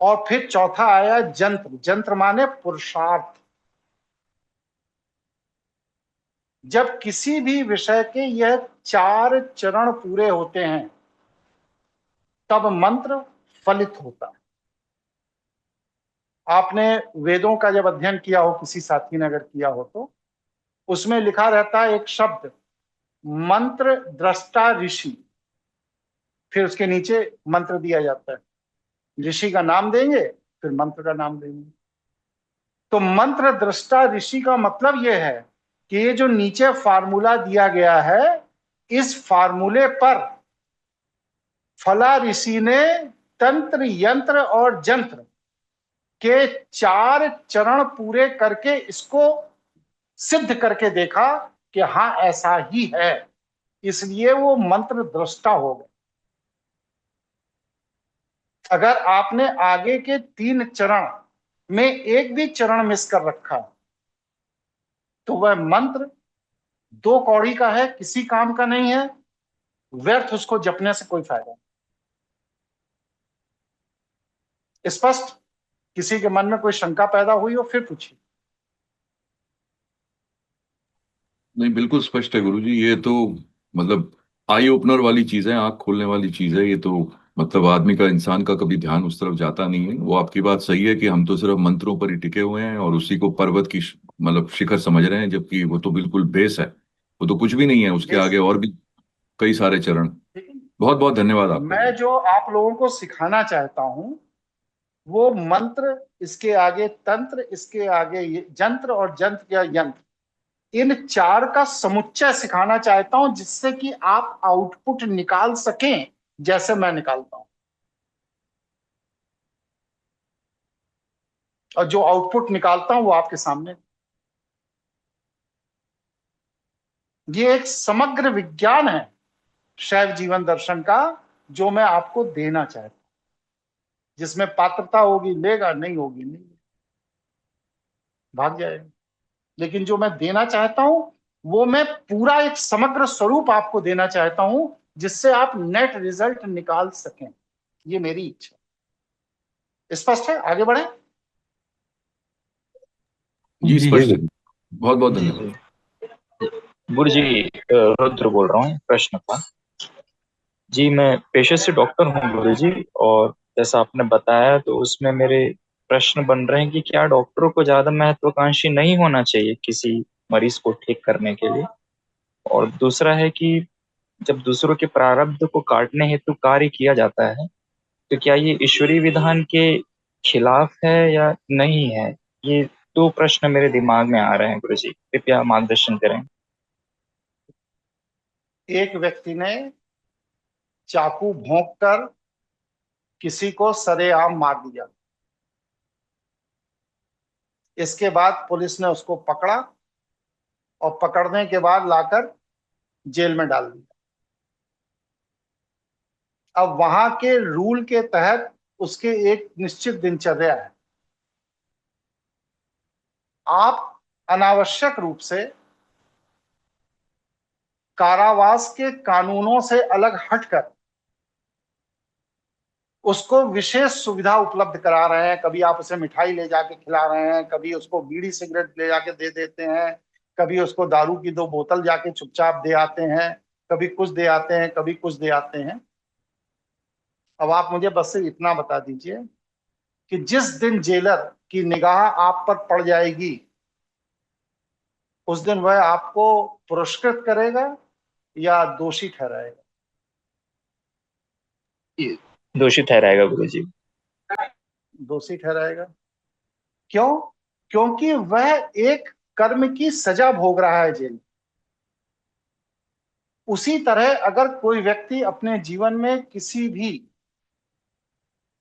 और फिर चौथा आया जंत्र। जंत्र माने पुरुषार्थ। जब किसी भी विषय के यह 4 चरण पूरे होते हैं तब मंत्र फलित होता है। आपने वेदों का जब अध्ययन किया हो, किसी साथी ने अगर किया हो, तो उसमें लिखा रहता है एक शब्द, मंत्र दृष्टा ऋषि, फिर उसके नीचे मंत्र दिया जाता है। ऋषि का नाम देंगे, फिर मंत्र का नाम देंगे। तो मंत्र दृष्टा ऋषि का मतलब यह है कि ये जो नीचे फार्मूला दिया गया है, इस फार्मूले पर फला ऋषि ने तंत्र, यंत्र और जंत्र के 4 चरण पूरे करके इसको सिद्ध करके देखा कि हाँ ऐसा ही है, इसलिए वो मंत्र दृष्टा हो गए। अगर आपने आगे के 3 चरण में एक भी चरण मिस कर रखा तो वह मंत्र 2 कौड़ी का है, किसी काम का नहीं है, व्यर्थ उसको जपने से कोई फायदा नहीं। स्पष्ट? किसी के मन में कोई शंका पैदा हुई हो फिर पूछिए। नहीं, बिल्कुल स्पष्ट है गुरुजी। ये तो मतलब आई ओपनर वाली चीज है, आंख खोलने वाली चीज है। ये तो मतलब आदमी का, इंसान का कभी ध्यान उस तरफ जाता नहीं है। वो आपकी बात सही है कि हम तो सिर्फ मंत्रों पर ही टिके हुए हैं और उसी को पर्वत की मतलब शिखर समझ रहे हैं, जबकि वो तो बिल्कुल बेस है, वो तो कुछ भी नहीं है। उसके आगे और भी कई सारे चरण। बहुत बहुत धन्यवाद आपका। मैं जो आप लोगों को सिखाना चाहता हूं वो मंत्र, इसके आगे तंत्र, इसके आगे जंत्र और जंत्र या यंत्र, इन 4 का समुच्चय सिखाना चाहता हूं जिससे कि आप आउटपुट निकाल सकें जैसे मैं निकालता हूं। और जो आउटपुट निकालता हूं वो आपके सामने। ये एक समग्र विज्ञान है शैव जीवन दर्शन का, जो मैं आपको देना चाहता हूं। जिसमें पात्रता होगी लेगा, नहीं होगी नहीं, भाग जाएगा। लेकिन जो मैं देना चाहता हूं वो मैं पूरा एक समग्र स्वरूप आपको देना चाहता हूं जिससे आप नेट रिजल्ट निकाल सकें। ये मेरी इच्छा। स्पष्ट है? आगे बढ़े। जी स्पष्ट है। बहुत बहुत धन्यवाद। गुरु जी, रुद्र बोल रहा हूँ, प्रश्न था जी। मैं पेशे से डॉक्टर हूँ गुरु जी, और जैसा आपने बताया तो उसमें मेरे प्रश्न बन रहे हैं कि क्या डॉक्टरों को ज्यादा महत्वाकांक्षी नहीं होना चाहिए किसी मरीज को ठीक करने के लिए? और दूसरा है कि जब दूसरों के प्रारब्ध को काटने हेतु कार्य किया जाता है तो क्या ये ईश्वरीय विधान के खिलाफ है या नहीं है? ये 2 प्रश्न मेरे दिमाग में आ रहे हैं गुरु जी, कृपया मार्गदर्शन करें। एक व्यक्ति ने चाकू भोंक कर किसी को सरेआम मार दिया। इसके बाद पुलिस ने उसको पकड़ा और पकड़ने के बाद लाकर जेल में डाल दिया। अब वहां के रूल के तहत उसके एक निश्चित दिनचर्या है। आप अनावश्यक रूप से कारावास के कानूनों से अलग हटकर उसको विशेष सुविधा उपलब्ध करा रहे हैं। कभी आप उसे मिठाई ले जाके खिला रहे हैं, कभी उसको बीड़ी सिगरेट ले जाके दे देते हैं, कभी उसको दारू की 2 बोतल जाके चुपचाप दे आते हैं, कभी कुछ दे आते हैं, कभी कुछ दे आते हैं। अब आप मुझे बस से इतना बता दीजिए कि जिस दिन जेलर की निगाह आप पर पड़ जाएगी उस दिन वह आपको पुरस्कृत करेगा या दोषी ठहराएगा? दोषी ठहराएगा गुरु जी। दोषी ठहराएगा। क्यों? क्योंकि वह एक कर्म की सजा भोग रहा है जेल। उसी तरह अगर कोई व्यक्ति अपने जीवन में किसी भी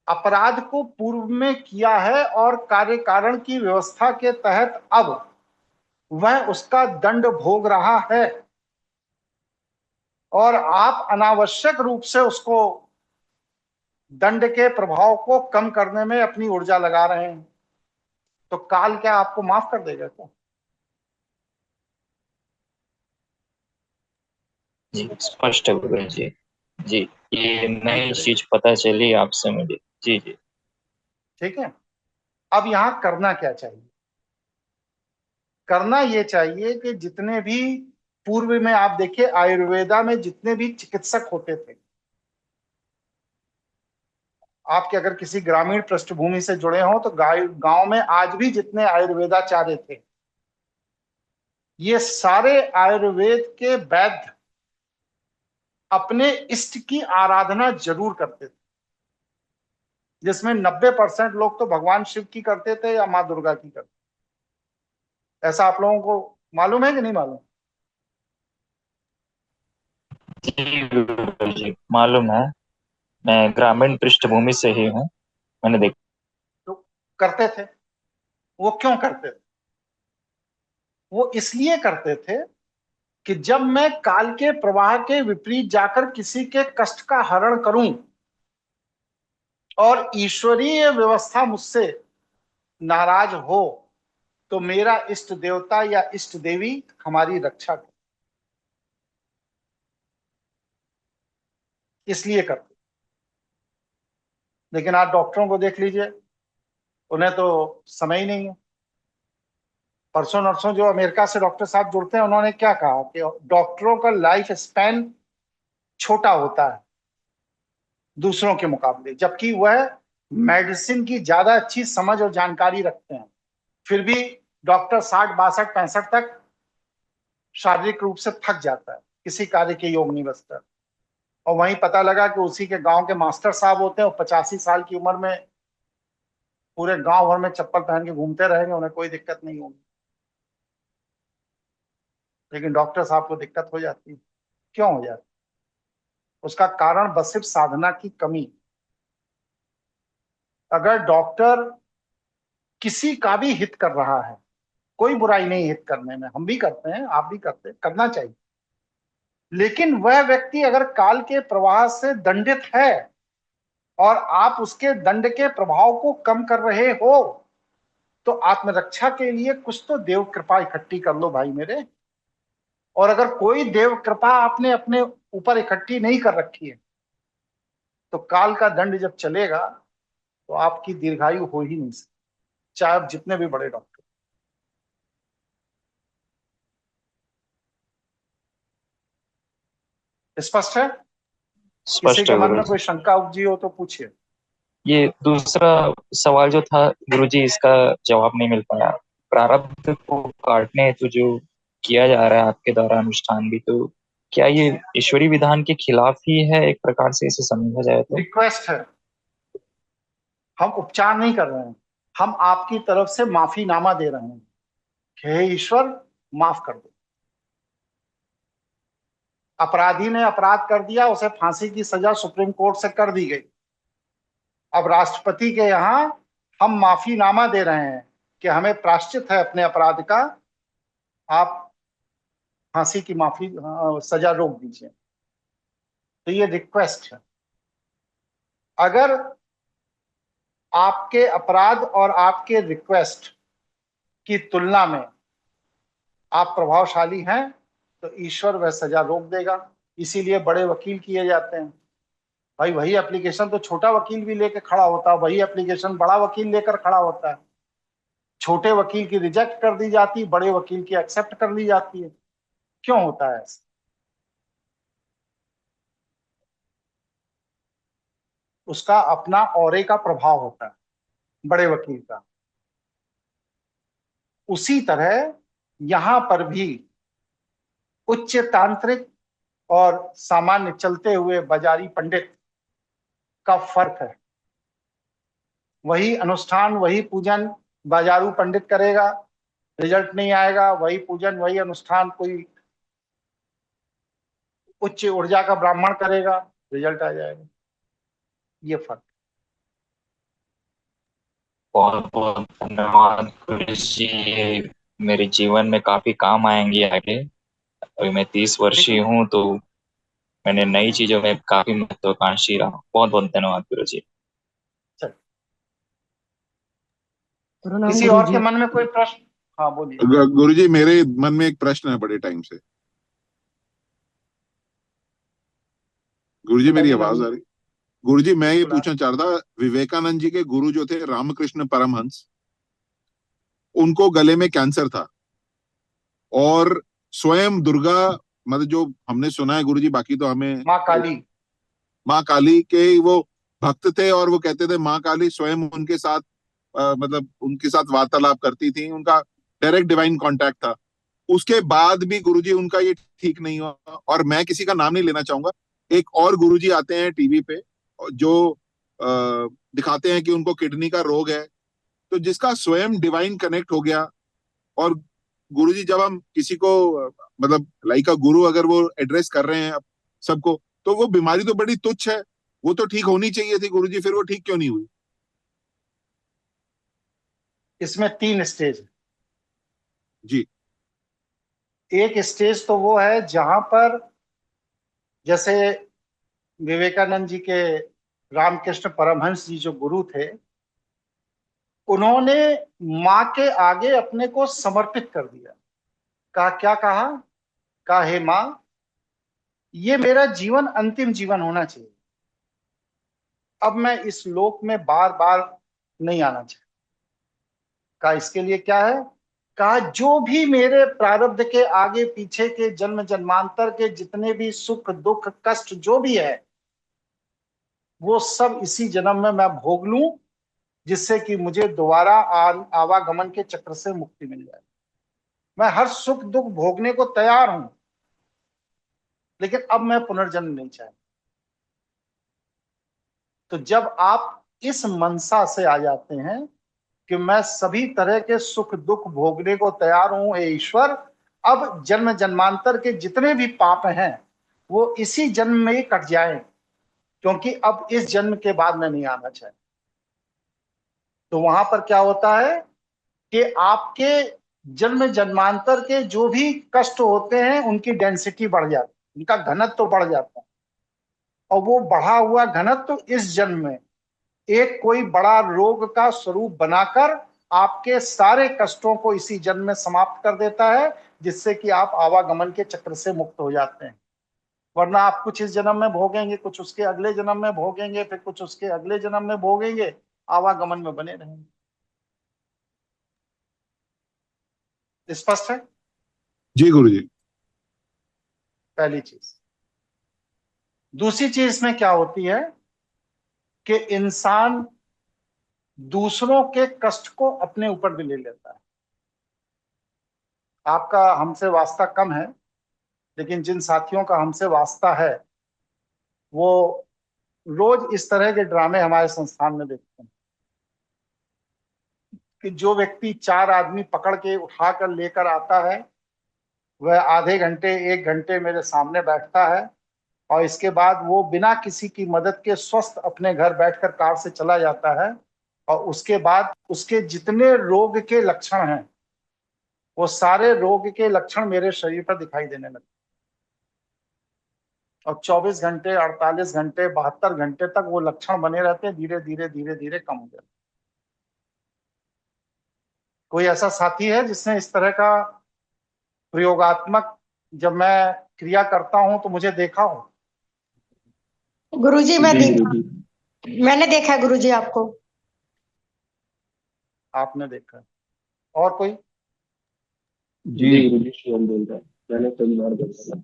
अपराध को पूर्व में किया है और कार्य कारण की व्यवस्था के तहत अब वह उसका दंड भोग रहा है और आप अनावश्यक रूप से उसको दंड के प्रभाव को कम करने में अपनी ऊर्जा लगा रहे हैं, तो काल क्या आपको माफ कर देगा क्या? जी स्पष्ट है गुरु जी। जी, ये नई चीज पता चली आपसे मुझे। जी जी ठीक है। अब यहां करना क्या चाहिए? करना यह चाहिए कि जितने भी पूर्व में आप देखिए आयुर्वेदा में जितने भी चिकित्सक होते थे, आपके अगर किसी ग्रामीण पृष्ठभूमि से जुड़े हो तो गांव में आज भी जितने आयुर्वेदाचार्य थे, ये सारे आयुर्वेद के वैद्य अपने इष्ट की आराधना जरूर करते थे, जिसमें 90% लोग तो भगवान शिव की करते थे या माँ दुर्गा की करते थे। ऐसा आप लोगों को मालूम है कि नहीं मालूम? जी मालूम है, मैं ग्रामीण पृष्ठभूमि से ही हूँ, मैंने देखा। करते थे। वो क्यों करते थे? वो इसलिए करते थे कि जब मैं काल के प्रवाह के विपरीत जाकर किसी के कष्ट का हरण करूं और ईश्वरीय व्यवस्था मुझसे नाराज हो तो मेरा इष्ट देवता या इष्ट देवी हमारी रक्षा करे, इसलिए करते। लेकिन आज डॉक्टरों को देख लीजिए, उन्हें तो समय ही नहीं है। परसों नरसों जो अमेरिका से डॉक्टर साहब जुड़ते हैं, उन्होंने क्या कहा कि डॉक्टरों का लाइफ स्पैन छोटा होता है दूसरों के मुकाबले, जबकि वह मेडिसिन की ज्यादा अच्छी समझ और जानकारी रखते हैं। फिर भी डॉक्टर 60, 62, 65 तक शारीरिक रूप से थक जाता है, किसी कार्य के योग नहीं बचता। और वहीं पता लगा कि उसी के गांव के मास्टर साहब होते हैं, 85 साल की उम्र में पूरे गांव भर में चप्पल पहन के घूमते रहेंगे, उन्हें कोई दिक्कत नहीं होगी। लेकिन डॉक्टर साहब को दिक्कत हो जाती है। क्यों हो जाती? उसका कारण बस सिर्फ साधना की कमी। अगर डॉक्टर किसी का भी हित कर रहा है, कोई बुराई नहीं हित करने में, हम भी करते हैं, आप भी करते हैं, करना चाहिए। लेकिन वह व्यक्ति अगर काल के प्रवाह से दंडित है और आप उसके दंड के प्रभाव को कम कर रहे हो, तो आत्मरक्षा के लिए कुछ तो देव कृपा इकट्ठी कर लो भाई मेरे। और अगर कोई देव कृपा आपने अपने ऊपर इकट्ठी नहीं कर रखी है, तो काल का दंड जब चलेगा तो आपकी दीर्घायु हो ही नहीं सकती, चाहे आप जितने भी बड़े डॉक्टर। स्पष्ट है? किसी स्पष्ट के है मन में गुरुजी। कोई शंका उपजी हो तो पूछिए। ये दूसरा सवाल जो था गुरुजी, इसका जवाब नहीं मिल पाया। प्रारब्ध को काटने हेतु जो किया जा रहा है आपके द्वारा अनुष्ठान भी, तो क्या ये ईश्वरी विधान के खिलाफ ही है, एक प्रकार से इसे समझा जाए तो? रिक्वेस्ट है, हम उपचार नहीं कर रहे हैं, हम आपकी तरफ से माफीनामा दे रहे हैं कि हे ईश्वर माफ कर दो। अपराधी ने अपराध कर दिया, उसे फांसी की सजा सुप्रीम कोर्ट से कर दी गई। अब राष्ट्रपति के यहाँ हम माफीनामा दे रहे हैं कि हमें प्रायश्चित है अपने अपराध का, आप फांसी की सजा रोक दीजिए। तो ये रिक्वेस्ट है। अगर आपके अपराध और आपके रिक्वेस्ट की तुलना में आप प्रभावशाली हैं तो ईश्वर वह सजा रोक देगा। इसीलिए बड़े वकील किए जाते हैं भाई। वही एप्लीकेशन तो छोटा वकील भी लेकर खड़ा होता है, वही एप्लीकेशन बड़ा वकील लेकर खड़ा होता है। छोटे वकील की रिजेक्ट कर दी जाती, बड़े वकील की एक्सेप्ट कर ली जाती है। क्यों होता है ऐसा? उसका अपना औरे का प्रभाव होता है बड़े वकील का। उसी तरह यहां पर भी उच्च तांत्रिक और सामान्य चलते हुए बाजारी पंडित का फर्क है। वही अनुष्ठान, वही पूजन बाजारू पंडित करेगा, रिजल्ट नहीं आएगा। वही पूजन, वही अनुष्ठान कोई उच्च ऊर्जा का ब्राह्मण करेगा, रिजल्ट आ जाएगा। ये फर्क। बहुत बहुत धन्यवाद गुरुजी, ये मेरे जीवन में काफी काम आएंगी आगे। अभी मैं 30 वर्षीय हूँ, तो मैंने नई चीजों में काफी महत्वाकांक्षी रहा। बहुत बहुत धन्यवाद गुरुजी। प्रणाम किसी और के गुरुजी। मन में कोई प्रश्न? हाँ बोलिए। गुरुजी मेरे मन में एक प्रश्न है बड़े टाइम से। गुरुजी मेरी आवाज आ रही? गुरुजी मैं ये पूछना चाह रहा था, विवेकानंद जी के गुरु जो थे रामकृष्ण परमहंस, उनको गले में कैंसर था और स्वयं दुर्गा, मतलब जो हमने सुना है गुरुजी, बाकी तो हमें, माँ काली के वो भक्त थे और वो कहते थे माँ काली स्वयं उनके साथ मतलब उनके साथ वार्तालाप करती थी, उनका डायरेक्ट डिवाइन कांटेक्ट था। उसके बाद भी गुरुजी उनका ये ठीक नहीं हुआ। और मैं किसी का नाम नहीं लेना चाहूंगा, एक और गुरुजी आते हैं टीवी पे जो दिखाते हैं कि उनको किडनी का रोग है, तो जिसका स्वयं डिवाइन कनेक्ट हो गया। और गुरुजी जब हम किसी को मतलब लाइक का गुरु अगर वो एड्रेस कर रहे हैं सबको, तो वो बीमारी तो बड़ी तुच्छ है, वो तो ठीक होनी चाहिए थी गुरुजी, फिर वो ठीक क्यों नहीं हुई? इसमें 3 स्टेज है। जी एक स्टेज तो वो है जहां पर जैसे विवेकानंद जी के रामकृष्ण परमहंस जी जो गुरु थे, उन्होंने माँ के आगे अपने को समर्पित कर दिया। क्या कहा हे माँ, ये मेरा जीवन अंतिम जीवन होना चाहिए, अब मैं इस लोक में बार बार नहीं आना चाहिए। कहा इसके लिए क्या है? कहा जो भी मेरे प्रारब्ध के आगे पीछे के जन्म जन्मांतर के जितने भी सुख दुख कष्ट जो भी है, वो सब इसी जन्म में मैं भोग लूं, जिससे कि मुझे दोबारा आवागमन के चक्र से मुक्ति मिल जाए। मैं हर सुख दुख भोगने को तैयार हूं, लेकिन अब मैं पुनर्जन्म नहीं चाहता। तो जब आप इस मनसा से आ जाते हैं कि मैं सभी तरह के सुख दुख भोगने को तैयार हूं हे ईश्वर, अब जन्म जन्मांतर के जितने भी पाप हैं वो इसी जन्म में ही कट जाएं, क्योंकि अब इस जन्म के बाद मैं नहीं आना चाहता। तो वहां पर क्या होता है कि आपके जन्म जन्मांतर के जो भी कष्ट होते हैं उनकी डेंसिटी बढ़ जाती है, उनका घनत्व तो बढ़ जाता है, और वो बढ़ा हुआ घनत्व तो इस जन्म में एक कोई बड़ा रोग का स्वरूप बनाकर आपके सारे कष्टों को इसी जन्म में समाप्त कर देता है, जिससे कि आप आवागमन के चक्र से मुक्त हो जाते हैं। वरना आप कुछ इस जन्म में भोगेंगे, कुछ उसके अगले जन्म में भोगेंगे, फिर कुछ उसके अगले जन्म में भोगेंगे, आवागमन में बने रहेंगे। स्पष्ट है? जी गुरुजी। पहली चीज। दूसरी चीज में क्या होती है कि इंसान दूसरों के कष्ट को अपने ऊपर भी ले लेता है। आपका हमसे वास्ता कम है, लेकिन जिन साथियों का हमसे वास्ता है वो रोज इस तरह के ड्रामे हमारे संस्थान में देखते हैं कि जो व्यक्ति 4 आदमी पकड़ के उठाकर लेकर आता है, वह आधे घंटे 1 घंटे मेरे सामने बैठता है, और इसके बाद वो बिना किसी की मदद के स्वस्थ अपने घर बैठकर कार से चला जाता है, और उसके बाद उसके जितने रोग के लक्षण हैं वो सारे रोग के लक्षण मेरे शरीर पर दिखाई देने लगते, और 24 घंटे 48 घंटे 72 घंटे तक वो लक्षण बने रहते हैं, धीरे धीरे धीरे धीरे कम हो जाते। कोई ऐसा साथी है जिसने इस तरह का प्रयोगात्मक जब मैं क्रिया करता हूं तो मुझे देखा हो? गुरुजी मैंने देखा है गुरुजी आपको। आपने देखा? और कोई? जी गुरुजी शिवम बोल रहा हूँ, मैंने कई बार देखा।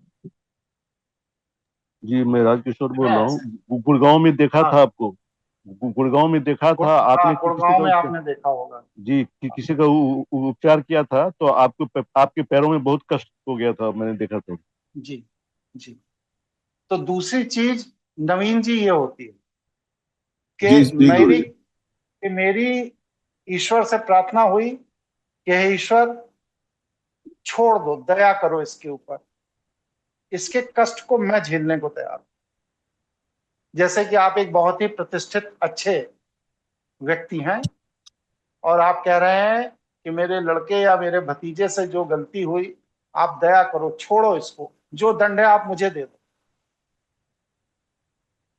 जी मैं राजकिशोर बोल रहा हूँ। गुड़गांव में देखा था आपको, गुड़गांव में देखा था आपने। गुड़गांव में आपने देखा होगा जी, कि किसी का उपचार किया था तो आपके पैरों में बहुत कष्ट हो गया था, मैंने देखा था। जी जी। तो दूसरी चीज नवीन जी ये होती है कि मेरी ईश्वर से प्रार्थना हुई कि हे ईश्वर छोड़ दो, दया करो इसके ऊपर, इसके कष्ट को मैं झेलने को तैयार हूं। जैसे कि आप एक बहुत ही प्रतिष्ठित अच्छे व्यक्ति हैं और आप कह रहे हैं कि मेरे लड़के या मेरे भतीजे से जो गलती हुई, आप दया करो, छोड़ो इसको, जो दंड है आप मुझे दे दो,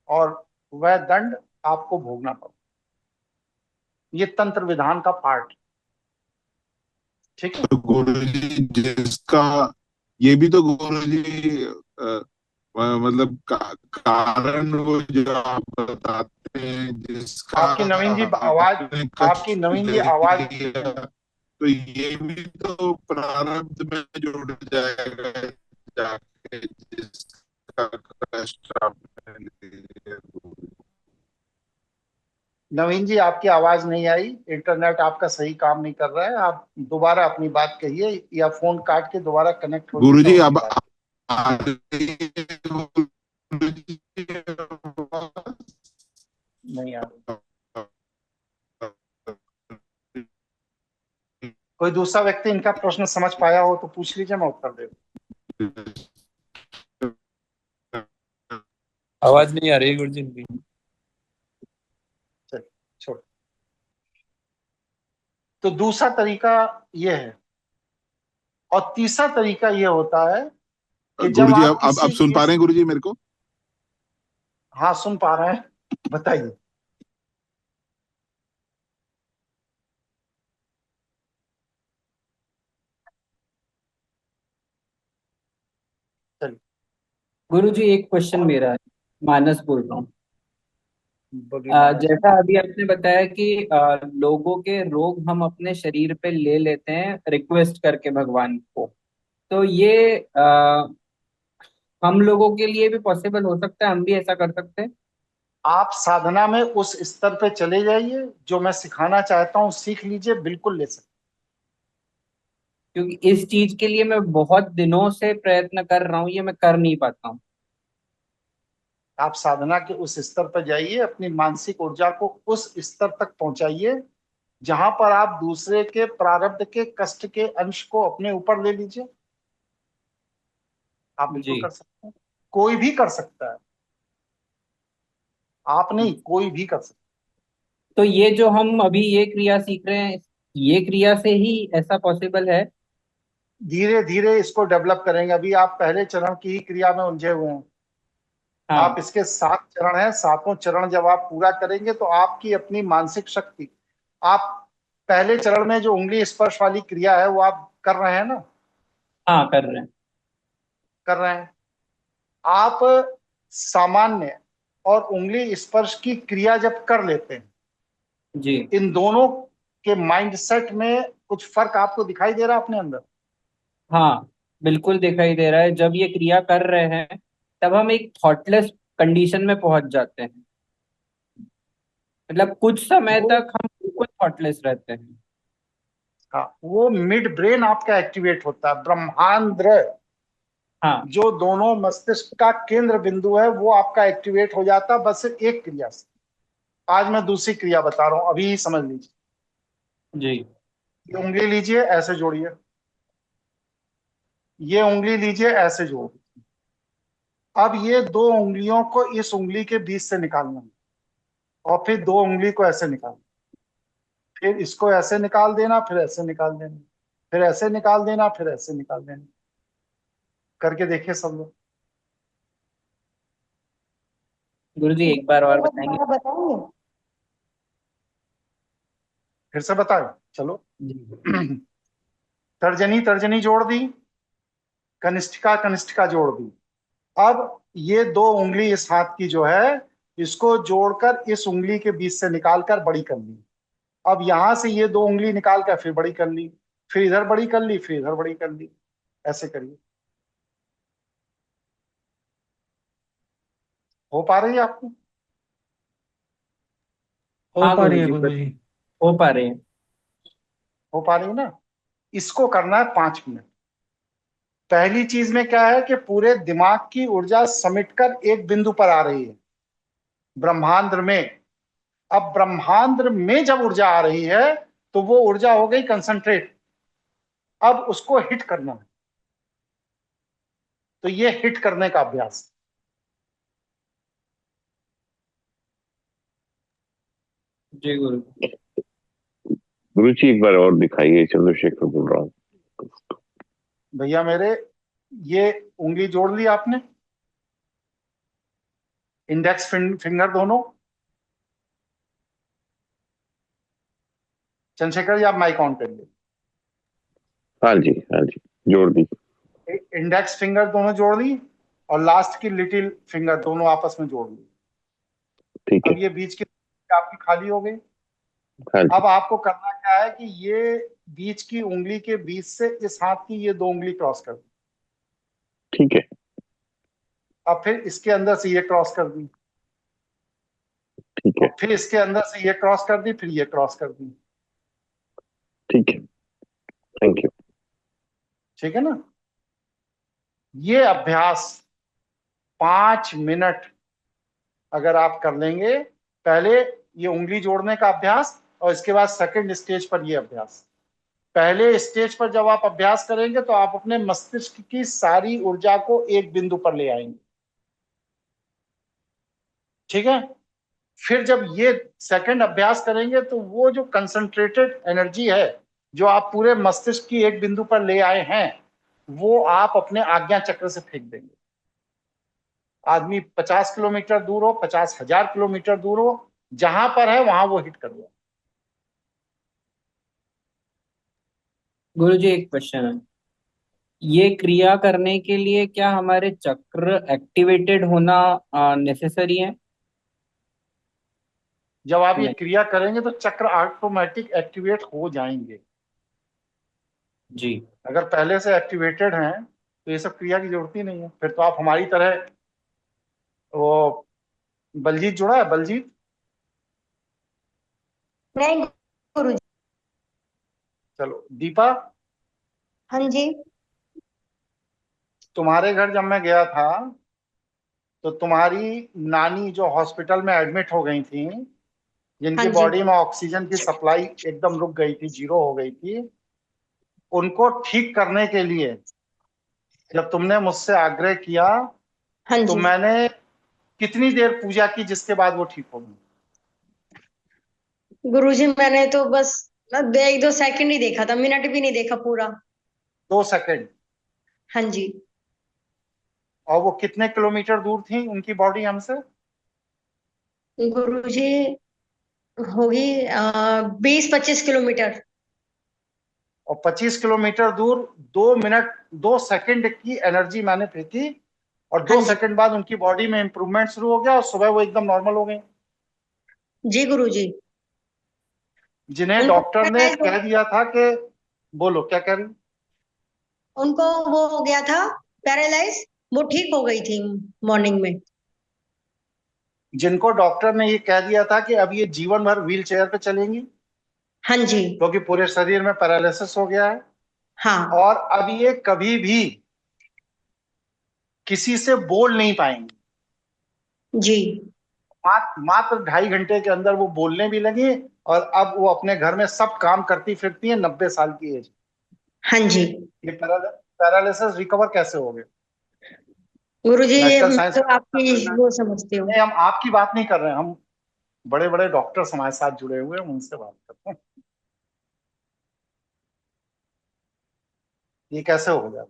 और वह दंड आपको भोगना पड़ेगा। ये तंत्र विधान का पार्ट, ठीक है? तो गुरुजी जिसका ये भी तो गुरुजी मतलब कारण वो जो आप बताते हैं जिसका आपकी नवीन जी आवाज तो ये भी तो प्रारब्ध में जुड़ जाएगा जाके, जिसका कष्ट आपने। नवीन जी आपकी आवाज नहीं आई, इंटरनेट आपका सही काम नहीं कर रहा है, आप दोबारा अपनी बात कहिए या फोन काट के दोबारा कनेक्ट हो। गुरुजी अब नहीं आ रही। कोई दूसरा व्यक्ति इनका प्रश्न समझ पाया हो तो पूछ लीजिए, मैं उत्तर दे दूं। आवाज नहीं आ रही गुरुजी की। छोड़। तो दूसरा तरीका ये है, और तीसरा तरीका ये होता है कि जब गुरुजी आप अब सुन पा रहे हैं गुरुजी मेरे को? हाँ सुन पा रहे हैं, बताइए। चलिए गुरुजी एक क्वेश्चन मेरा है, मानस बोल रहा हूँ। बोलिए मानस जी। जैसा अभी आपने बताया कि लोगों के रोग हम अपने शरीर पे ले लेते हैं रिक्वेस्ट करके भगवान को, तो ये हम लोगों के लिए भी पॉसिबल हो सकता है, हम भी ऐसा कर सकते हैं? आप साधना में उस स्तर पे चले जाइए, जो मैं सिखाना चाहता हूँ सीख लीजिए, बिल्कुल ले सकते। क्योंकि इस चीज के लिए मैं बहुत दिनों से प्रयत्न कर रहा हूँ, ये मैं कर नहीं पाता हूँ। आप साधना के उस स्तर पर जाइए, अपनी मानसिक ऊर्जा को उस स्तर तक पहुंचाइए जहां पर आप दूसरे के प्रारब्ध के कष्ट के अंश को अपने ऊपर ले लीजिए। आप बिल्कुल जी। कर सकते हैं, कोई भी कर सकता है, आप नहीं, कोई भी कर सकता तो ये जो हम अभी ये क्रिया सीख रहे हैं, ये क्रिया से ही ऐसा पॉसिबल है? है। धीरे धीरे इसको डेवलप करेंगे। अभी आप पहले चरण की ही क्रिया में उलझे हुए हैं। हाँ। आप इसके 7 चरण हैं, 7वां चरण जब आप पूरा करेंगे तो आपकी अपनी मानसिक शक्ति, आप पहले चरण में जो उंगली स्पर्श वाली क्रिया है वो आप कर रहे हैं ना? हाँ कर रहे हैं। कर रहे हैं। आप सामान्य और उंगली स्पर्श की क्रिया जब कर लेते हैं, जी। इन दोनों के माइंडसेट में कुछ फर्क आपको दिखाई दे रहा है अपने अंदर? हाँ बिल्कुल दिखाई दे रहा है। जब ये क्रिया कर रहे हैं तब हम एक थॉटलेस कंडीशन में पहुंच जाते हैं, मतलब कुछ समय वो तक हम बिल्कुल थॉटलेस रहते हैं। हाँ, वो मिड ब्रेन आपका एक्टिवेट होता है, ब्रह्मांड्र हाँ। जो दोनों मस्तिष्क का केंद्र बिंदु है वो आपका एक्टिवेट हो जाता है बस एक क्रिया से। आज मैं दूसरी क्रिया बता रहा हूं, अभी समझ लीजिए। जी। ये उंगली लीजिए, ऐसे जोड़िए। ये उंगली लीजिए, ऐसे जोड़िए। अब ये 2 उंगलियों को इस उंगली के बीच से निकालना है, और फिर 2 उंगली को ऐसे निकालना, फिर इसको ऐसे निकाल देना, फिर ऐसे निकाल देना, फिर ऐसे निकाल देना, फिर ऐसे निकाल देना। करके देखिए सब लोग। गुरुजी एक बार और बताएंगे? बताएंगे? फिर से बताए, चलो। जी। तर्जनी तर्जनी जोड़ दी, कनिष्ठिका कनिष्ठिका जोड़ दी। अब ये 2 उंगली इस हाथ की जो है, इसको जोड़कर इस उंगली के बीच से निकालकर बड़ी कर ली। अब यहां से ये 2 उंगली निकाल कर फिर बड़ी कर ली, फिर इधर बड़ी कर ली, फिर इधर बड़ी कर ली। ऐसे करिए। हो पा रही है आपको? हाँ पा रही है गुरुजी गुरुजी। हो पा रहे हैं। हो पा रही है ना? इसको करना है 5 मिनट। पहली चीज में क्या है कि पूरे दिमाग की ऊर्जा समेटकर एक बिंदु पर आ रही है, ब्रह्मांड में। अब ब्रह्मांड में जब ऊर्जा आ रही है तो वो ऊर्जा हो गई कंसंट्रेट। अब उसको हिट करना है, तो ये हिट करने का अभ्यास। जी गुरु। गुरुजी एक बार और दिखाइए, चंद्रशेखर बोल रहा हूँ। भैया मेरे, ये उंगली जोड़ ली आपने, इंडेक्स फिंगर दोनों। चंद्रशेखर जी आप माइक ऑन करिए। हाँ जी हाँ जी, जोड़ दी। इंडेक्स फिंगर दोनों जोड़ ली, और लास्ट की लिटिल फिंगर दोनों आपस में जोड़ ली। ठीक है। अब ये बीच की आपकी खाली हो गई। हाँ जी। अब आपको करना क्या है कि ये बीच की उंगली के बीच से इस हाथ की ये 2 उंगली क्रॉस कर दी। ठीक है। अब फिर इसके अंदर से ये क्रॉस कर दी, ठीक है। और फिर इसके अंदर से ये क्रॉस कर दी, फिर ये क्रॉस कर दी। ठीक है, थैंक यू। ठीक है ना? ये अभ्यास 5 मिनट अगर आप कर लेंगे, पहले ये उंगली जोड़ने का अभ्यास, और इसके बाद सेकंड स्टेज पर ये अभ्यास। पहले स्टेज पर जब आप अभ्यास करेंगे तो आप अपने मस्तिष्क की सारी ऊर्जा को एक बिंदु पर ले आएंगे। ठीक है? फिर जब ये सेकंड अभ्यास करेंगे तो वो जो कंसंट्रेटेड एनर्जी है जो आप पूरे मस्तिष्क की एक बिंदु पर ले आए हैं वो आप अपने आज्ञा चक्र से फेंक देंगे। आदमी 50 किलोमीटर दूर हो, 50,000 किलोमीटर दूर हो, जहां पर है वहां वो हिट करूंगा। गुरुजी एक क्वेश्चन है, ये क्रिया करने के लिए क्या हमारे चक्र एक्टिवेटेड होना नेसेसरी है? जब आप ये नहीं। क्रिया करेंगे तो चक्र ऑटोमेटिक एक्टिवेट हो जाएंगे। जी। अगर पहले से एक्टिवेटेड हैं तो ये सब क्रिया की जरूरत ही नहीं है। फिर तो आप हमारी तरह, वो बलजीत जुड़ा है, बलजीत? नहीं गुरुजी। चलो दीपा, हाँ जी। तुम्हारे घर जब मैं गया था तो तुम्हारी नानी जो हॉस्पिटल में एडमिट हो गई थी, जिनकी हाँ जी। बॉडी में ऑक्सीजन की सप्लाई एकदम रुक गई थी, जीरो हो गई थी, उनको ठीक करने के लिए जब तुमने मुझसे आग्रह किया हाँ तो जी। मैंने कितनी देर पूजा की जिसके बाद वो ठीक हो गई? गुरुजी मैंने तो बस 1-2 सेकंड ही देखा था, मिनट भी नहीं देखा पूरा। 2 सेकंड? हाँ जी। और वो कितने किलोमीटर दूर थी उनकी बॉडी हमसे? गुरुजी होगी 20-25 किलोमीटर। और 25 किलोमीटर दूर 2 मिनट 2 सेकंड की एनर्जी मैंने फेंकी और 2 हाँ जी। सेकंड बाद उनकी बॉडी में इंप्रूवमेंट शुरू हो गया और सुबह वो एकदम नॉर्मल हो गई। जी गुरुजी। जिन्हें उनको डॉक्टर ने कह दिया था कि, बोलो क्या कह रही? उनको वो हो गया था पैरालाइज, वो ठीक हो गई थी मॉर्निंग में। जिनको डॉक्टर ने ये कह दिया था कि अब ये जीवन भर व्हील चेयर पे चलेंगी हाँ जी। क्योंकि पूरे शरीर में पैरालिसिस हो गया है, हाँ। और अब ये कभी भी किसी से बोल नहीं पाएंगी। जी। मात्र 2.5 घंटे के अंदर वो बोलने भी लगी और अब वो अपने घर में सब काम करती फिरती है, 90 साल की एज। हाँ जी। ये पैरालिसिस रिकवर कैसे हो गए? गुरुजी ये मेडिकल मैं साइंस तो आपकी वो समझती हूँ। नहीं, हम आपकी बात नहीं कर रहे हैं, हम बड़े बड़े डॉक्टर्स हमारे साथ जुड़े हुए हैं, उनसे बात करते हैं। ये कैसे हो गया?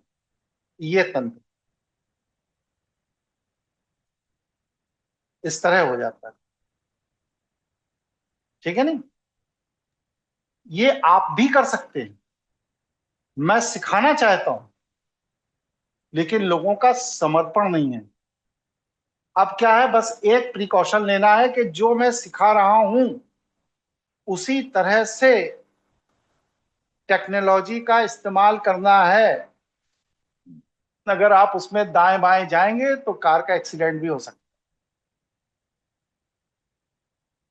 ये तंत्र इस तरह हो जाता है, ठीक है नहीं? ये आप भी कर सकते हैं, मैं सिखाना चाहता हूं, लेकिन लोगों का समर्पण नहीं है। अब क्या है, बस एक प्रिकॉशन लेना है कि जो मैं सिखा रहा हूं उसी तरह से टेक्नोलॉजी का इस्तेमाल करना है। अगर आप उसमें दाएं बाएं जाएंगे तो कार का एक्सीडेंट भी हो सकता है।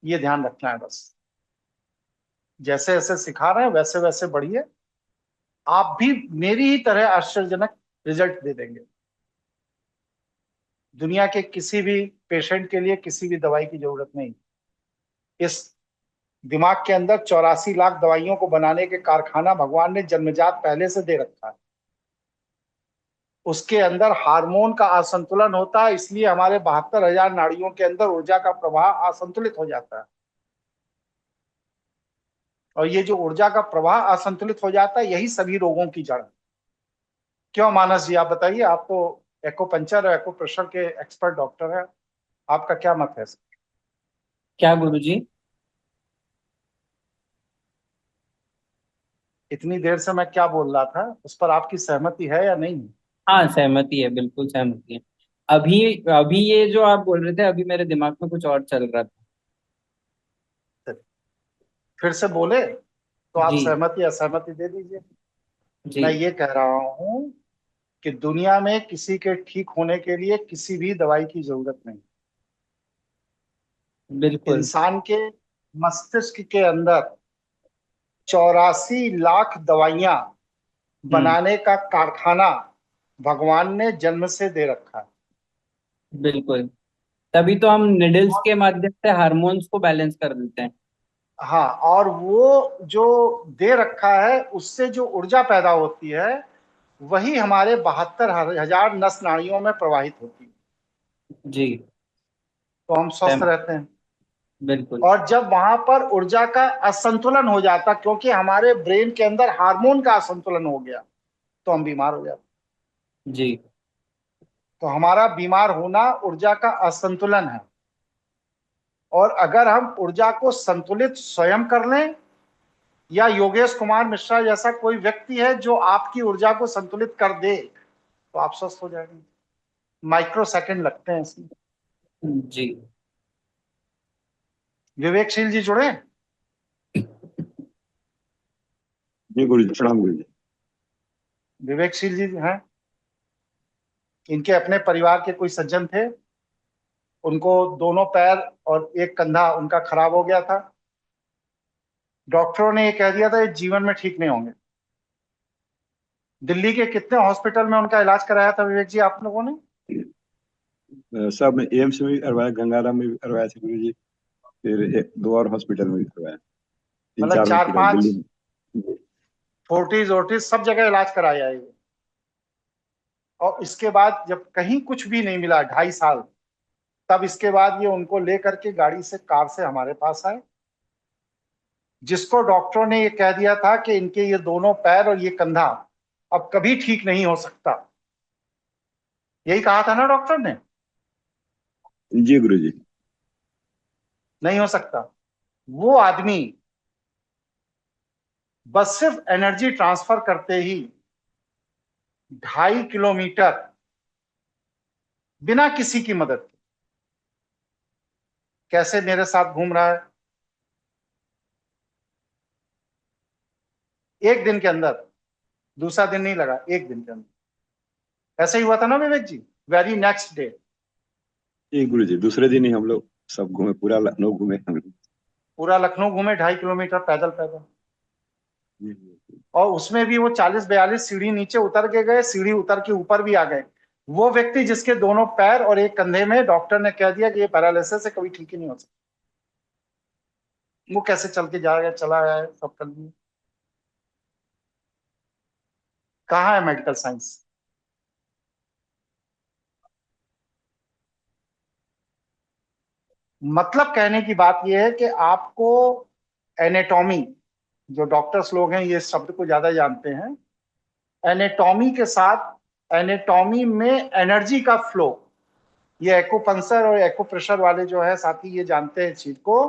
ये ध्यान रखना है बस। जैसे जैसे सिखा रहे हैं वैसे वैसे बढ़िए, आप भी मेरी ही तरह आश्चर्यजनक रिजल्ट दे देंगे। दुनिया के किसी भी पेशेंट के लिए किसी भी दवाई की जरूरत नहीं। इस दिमाग के अंदर 84 लाख दवाइयों को बनाने के कारखाना भगवान ने जन्मजात पहले से दे रखा है। उसके अंदर हार्मोन का असंतुलन होता है, इसलिए हमारे 72,000 नाड़ियों के अंदर ऊर्जा का प्रवाह असंतुलित हो जाता है। और ये जो ऊर्जा का प्रवाह असंतुलित हो जाता है यही सभी रोगों की जड़ है। क्यों मानस जी, आप बताइए, आप तो एक्यूपंक्चर और एक्यूप्रेशर के एक्सपर्ट डॉक्टर हैं, आपका क्या मत है? क्या गुरुजी? इतनी देर से मैं क्या बोल रहा था उस पर आपकी सहमति है या नहीं? हाँ सहमति है, बिल्कुल सहमति है। अभी अभी ये जो आप बोल रहे थे अभी मेरे दिमाग में कुछ और चल रहा था। फिर से बोले तो आप जी। सहमति असहमति दे दीजिए। जी। मैं ये कह रहा हूं कि दुनिया में किसी के ठीक होने के लिए किसी भी दवाई की जरूरत नहीं। बिल्कुल। इंसान के मस्तिष्क के अंदर 84 लाख दवाइयां बनाने का कारखाना भगवान ने जन्म से दे रखा है। बिल्कुल, तभी तो हम निडल्स के माध्यम से हार्मोन्स को बैलेंस कर देते हैं। हाँ, और वो जो दे रखा है उससे जो ऊर्जा पैदा होती है वही हमारे 72,000 नस नाड़ियों में प्रवाहित होती है। जी। तो हम स्वस्थ रहते हैं। बिल्कुल। और जब वहां पर ऊर्जा का असंतुलन हो जाता, क्योंकि हमारे ब्रेन के अंदर हार्मोन का असंतुलन हो गया, तो हम बीमार हो जाते। जी। तो हमारा बीमार होना ऊर्जा का असंतुलन है। और अगर हम ऊर्जा को संतुलित स्वयं कर लें, या योगेश कुमार मिश्रा जैसा कोई व्यक्ति है जो आपकी ऊर्जा को संतुलित कर दे, तो आप स्वस्थ हो जाएंगे। माइक्रो सेकंड लगते हैं इसमें। जी। विवेकशील जी जुड़े? जी गुरु जी, प्रणाम गुरु जी। विवेकशील जी हैं, इनके अपने परिवार के कोई सज्जन थे, उनको दोनों पैर और एक कंधा उनका खराब हो गया था। डॉक्टरों ने ये कह दिया था ये जीवन में ठीक नहीं होंगे। दिल्ली के कितने हॉस्पिटल में उनका इलाज कराया था विवेक जी आप लोगों ने? सब में एम्स में भी करवाया, गंगाराम में भी करवाया था गुरु जी, फिर 2 और हॉस्पिटल में भी करवाया, 3-4 मतलब 4-5 हॉस्पिटल दिल्ली में। फोर्टिस सब जगह इलाज कराया है। और इसके बाद जब कहीं कुछ भी नहीं मिला 2.5 साल, तब इसके बाद ये उनको लेकर के गाड़ी से, कार से हमारे पास आए, जिसको डॉक्टरों ने ये कह दिया था कि इनके ये दोनों पैर और ये कंधा अब कभी ठीक नहीं हो सकता। यही कहा था ना डॉक्टर ने? जी गुरु जी। नहीं हो सकता। वो आदमी बस सिर्फ एनर्जी ट्रांसफर करते ही 2.5 किलोमीटर बिना किसी की मदद के कैसे मेरे साथ घूम रहा है। एक दिन के अंदर, दूसरा दिन नहीं लगा, एक दिन के अंदर। ऐसा ही हुआ था ना Vivek ji? Very next day. जी गुरु जी, दूसरे दिन ही हम लोग सब घूमे, पूरा लखनऊ घूमे हम लोग। पूरा लखनऊ घूमे 2.5 किलोमीटर पैदल पैदल। जी। और उसमें भी वो 40-42 सीढ़ी नीचे उतर के गए, सीढ़ी उतर के ऊपर भी आ गए। वो व्यक्ति जिसके दोनों पैर और एक कंधे में डॉक्टर ने कह दिया कि ये पैरालिसिस से कभी ठीक ही नहीं हो सकता, वो कैसे चल के जाएगा? चला है सब कर लिया। कहाँ है मेडिकल साइंस? मतलब कहने की बात यह है कि आपको एनेटॉमी, जो डॉक्टर्स लोग हैं ये शब्द को ज्यादा जानते हैं, एनेटॉमी के साथ, एनेटॉमी में एनर्जी का फ्लो, ये एक्यूपंक्चर और एक्यूप्रेशर वाले जो है साथी ये जानते हैं इस चीज को,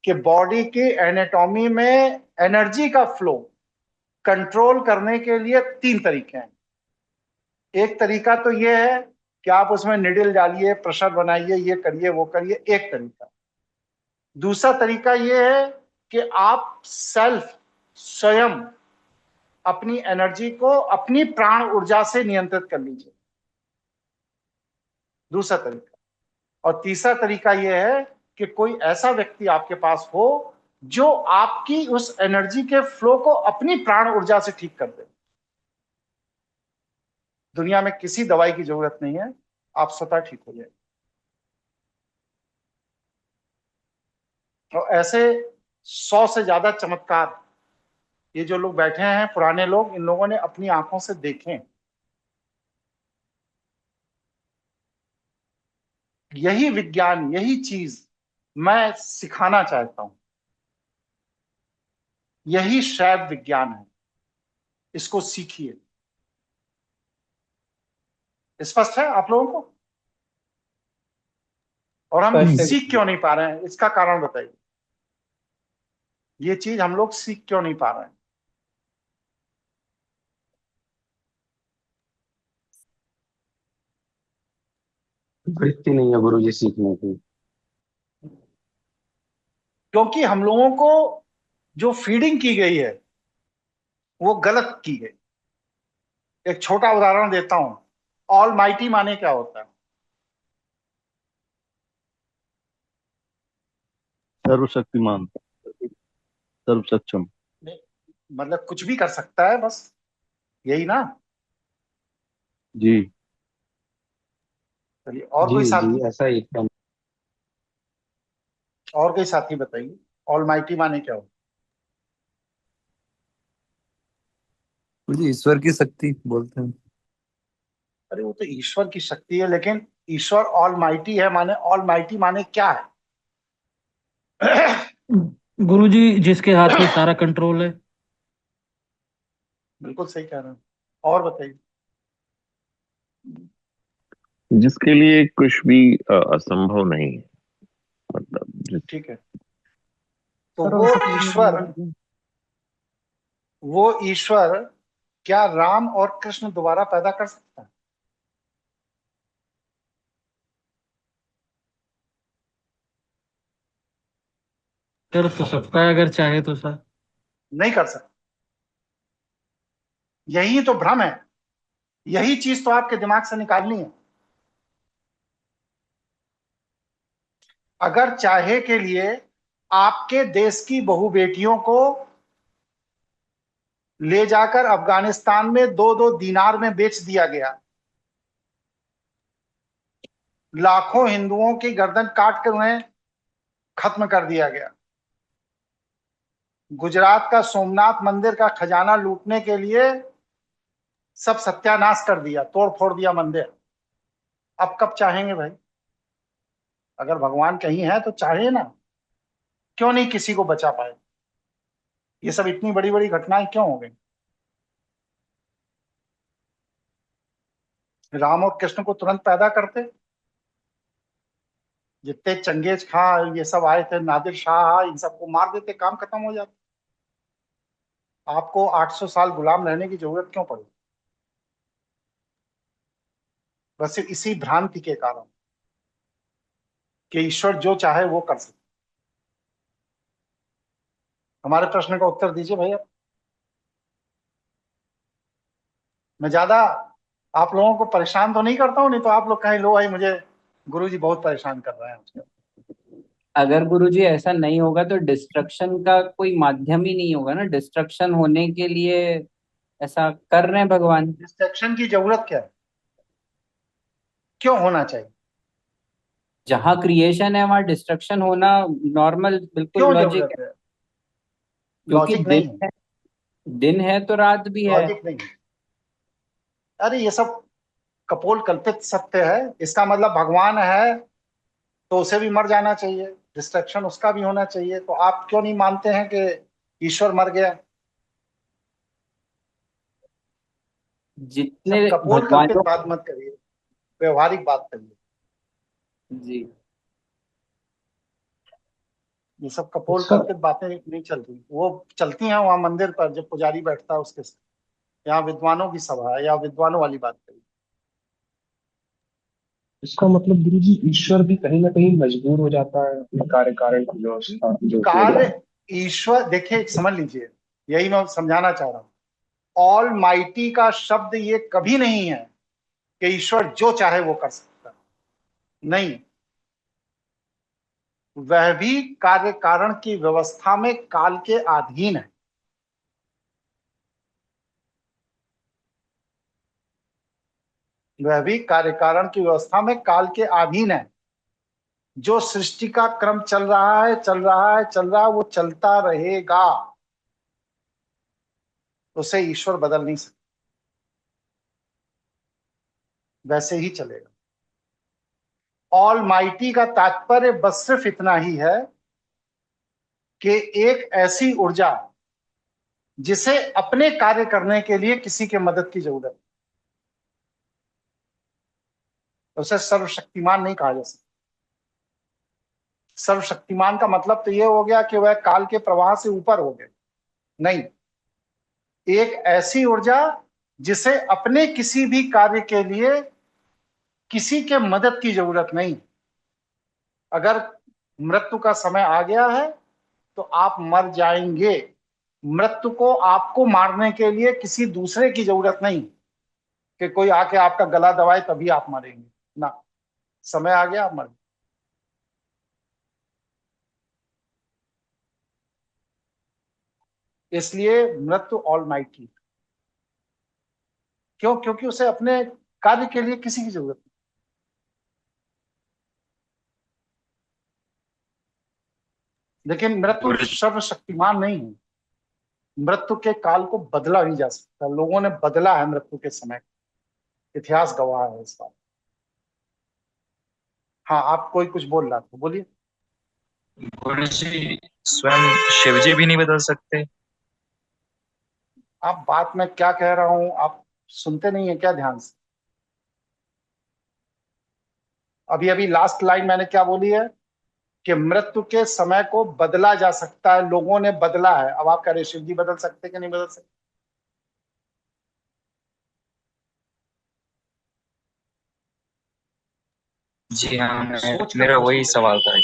कि बॉडी की एनेटॉमी में एनर्जी का फ्लो कंट्रोल करने के लिए 3 तरीके हैं। एक तरीका तो ये है कि आप उसमें निडल डालिए, प्रेशर बनाइए, ये करिए वो करिए, एक तरीका। दूसरा तरीका ये है कि आप स्वयं अपनी एनर्जी को अपनी प्राण ऊर्जा से नियंत्रित कर लीजिए, दूसरा तरीका। और तीसरा तरीका यह है कि कोई ऐसा व्यक्ति आपके पास हो जो आपकी उस एनर्जी के फ्लो को अपनी प्राण ऊर्जा से ठीक कर दे। दुनिया में किसी दवाई की जरूरत नहीं है, आप स्वतः ठीक हो जाए। और ऐसे 100 से ज्यादा चमत्कार ये जो लोग बैठे हैं पुराने लोग, इन लोगों ने अपनी आंखों से देखे। यही विज्ञान, यही चीज मैं सिखाना चाहता हूं। यही शैव विज्ञान है, इसको सीखिए। स्पष्ट है आप लोगों को? और हम सीख क्यों नहीं पा रहे हैं, इसका कारण बताइए। ये चीज हम लोग सीख क्यों नहीं पा रहे हैं? वृत्ति नहीं है गुरु जी सीखने की। क्योंकि हम लोगों को जो फीडिंग की गई है वो गलत की गई। एक छोटा उदाहरण देता हूं, ऑल माइटी माने क्या होता है? सर्वशक्तिमान, सर्व सक्षम। मतलब कुछ भी कर सकता है, बस यही ना? जी चलिए, और कोई जी साथी? ऐसा ही। और कोई साथी बताइए, ऑल माइटी माने क्या होता जी ईश्वर की शक्ति बोलते हैं। है? अरे वो तो ईश्वर की शक्ति है, लेकिन ईश्वर ऑल माइटी है, माने ऑल माइटी माने क्या है? गुरुजी जिसके हाथ में सारा कंट्रोल है। बिल्कुल सही कह रहे हैं। और बताइए। जिसके लिए कुछ भी असंभव नहीं है, मतलब ठीक है। तो वो ईश्वर क्या राम और कृष्ण दोबारा पैदा कर सकता है? कर तो सकता है अगर चाहे तो सर। नहीं कर सकता। यही तो भ्रम है, यही चीज तो आपके दिमाग से निकालनी है। अगर चाहे के लिए आपके देश की बहु बेटियों को ले जाकर अफगानिस्तान में 2-2 दीनार में बेच दिया गया, लाखों हिंदुओं की गर्दन काट कर उन्हें खत्म कर दिया गया, गुजरात का सोमनाथ मंदिर का खजाना लूटने के लिए सब सत्यानाश कर दिया, तोड़ फोड़ दिया मंदिर। अब कब चाहेंगे भाई? अगर भगवान कहीं है तो चाहे ना, क्यों नहीं किसी को बचा पाए? ये सब इतनी बड़ी बड़ी घटनाएं क्यों हो गई? राम और कृष्ण को तुरंत पैदा करते, जितने चंगेज खां ये सब आए थे, नादिर शाह, इन सबको मार देते, काम खत्म हो जाता। आपको 800 साल गुलाम रहने की जरूरत क्यों पड़ी? बस सिर्फ इसी भ्रांति के कारण कि ईश्वर जो चाहे वो कर सकते। हमारे प्रश्न का उत्तर दीजिए भैया। मैं ज्यादा आप लोगों को परेशान तो नहीं करता हूँ, नहीं तो आप लोग कहें लो भाई मुझे गुरुजी बहुत परेशान कर रहे हैं। अगर गुरुजी ऐसा नहीं होगा तो डिस्ट्रक्शन का कोई माध्यम ही नहीं होगा ना, डिस्ट्रक्शन होने के लिए ऐसा कर रहे हैं भगवान। डिस्ट्रक्शन की जरूरत क्या है? क्यों होना चाहिए? जहाँ क्रिएशन है वहां डिस्ट्रक्शन होना नॉर्मल, बिल्कुल क्यों लॉजिक जरूरत है। है? क्योंकि लॉजिक नहीं है। दिन है तो रात भी है। लॉजिक नहीं है। अरे ये सब कपोल कल्पित सत्य है। इसका मतलब भगवान है तो उसे भी मर जाना चाहिए, डिस्ट्रक्शन उसका भी होना चाहिए। तो आप क्यों नहीं मानते हैं कि ईश्वर मर गया? जितने सब कपोल कल्पित भगवानों बात मत करिए, व्यवहारिक बात करिए। जी ये सब कपोल कल्पित बातें नहीं चलती। वो चलती हैं वहां मंदिर पर जब पुजारी बैठता है उसके साथ। यहाँ विद्वानों की सभा है, या विद्वानों वाली बात करिए। इसका मतलब गुरु जी ईश्वर भी कहीं ना कहीं मजबूर हो जाता है अपने कार्य कारण की व्यवस्था जो कार्य ईश्वर, देखिए समझ लीजिए, यही मैं समझाना चाह रहा हूँ। ऑल माइटी का शब्द ये कभी नहीं है कि ईश्वर जो चाहे वो कर सकता है, नहीं। वह भी कार्य कारण की व्यवस्था में काल के अधीन है। वह भी कार्य कारण की व्यवस्था में काल के अधीन है। जो सृष्टि का क्रम चल रहा है, चल रहा है, चल रहा है, वो चलता रहेगा। उसे ईश्वर बदल नहीं सकता, वैसे ही चलेगा। ऑल माइटी का तात्पर्य बस सिर्फ इतना ही है कि एक ऐसी ऊर्जा जिसे अपने कार्य करने के लिए किसी के मदद की जरूरत है, उसे सर्वशक्तिमान नहीं कहा जा सकता। सर्वशक्तिमान का मतलब तो यह हो गया कि वह काल के प्रवाह से ऊपर हो गए, नहीं। एक ऐसी ऊर्जा जिसे अपने किसी भी कार्य के लिए किसी के मदद की जरूरत नहीं। अगर मृत्यु का समय आ गया है तो आप मर जाएंगे। मृत्यु को आपको मारने के लिए किसी दूसरे की जरूरत नहीं कि कोई आके आपका गला दबाए तभी आप मरेंगे ना। समय आ गया, आप मर। इसलिए मृत्यु ऑलमाइटी। क्यों? क्योंकि उसे अपने कार्य के लिए किसी की जरूरत नहीं। लेकिन मृत्यु सर्वशक्तिमान नहीं है। मृत्यु के काल को बदला भी जा सकता है। लोगों ने बदला है मृत्यु के समय, इतिहास गवाह है इस बात। हाँ, आप कोई कुछ बोल रहा था, बोलिए। गुरुजी स्वयं शिव जी भी नहीं बदल सकते? आप बात मैं क्या कह रहा हूं आप सुनते नहीं है क्या ध्यान से? अभी अभी लास्ट लाइन मैंने क्या बोली है कि मृत्यु के समय को बदला जा सकता है, लोगों ने बदला है। अब आप कह रहे शिव जी बदल सकते कि नहीं बदल सकते? जी हाँ, सोच कर मेरा प्रश्न वही करिए, सवाल था।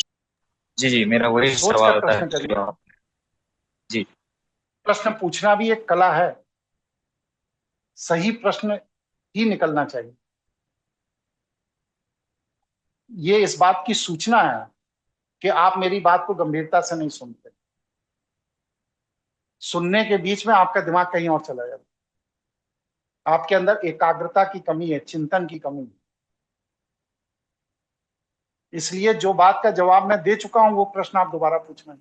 जी जी, मेरा वही सोच कर सवाल था प्रश्न actually करिए। जी। प्रश्न पूछना भी एक कला है, सही प्रश्न ही निकलना चाहिए। ये इस बात की सूचना है कि आप मेरी बात को गंभीरता से नहीं सुनते। सुनने के बीच में आपका दिमाग कहीं और चला जाता है। आपके अंदर एकाग्रता की कमी है, चिंतन की कमी है। इसलिए जो बात का जवाब मैं दे चुका हूं वो प्रश्न आप दोबारा पूछना है।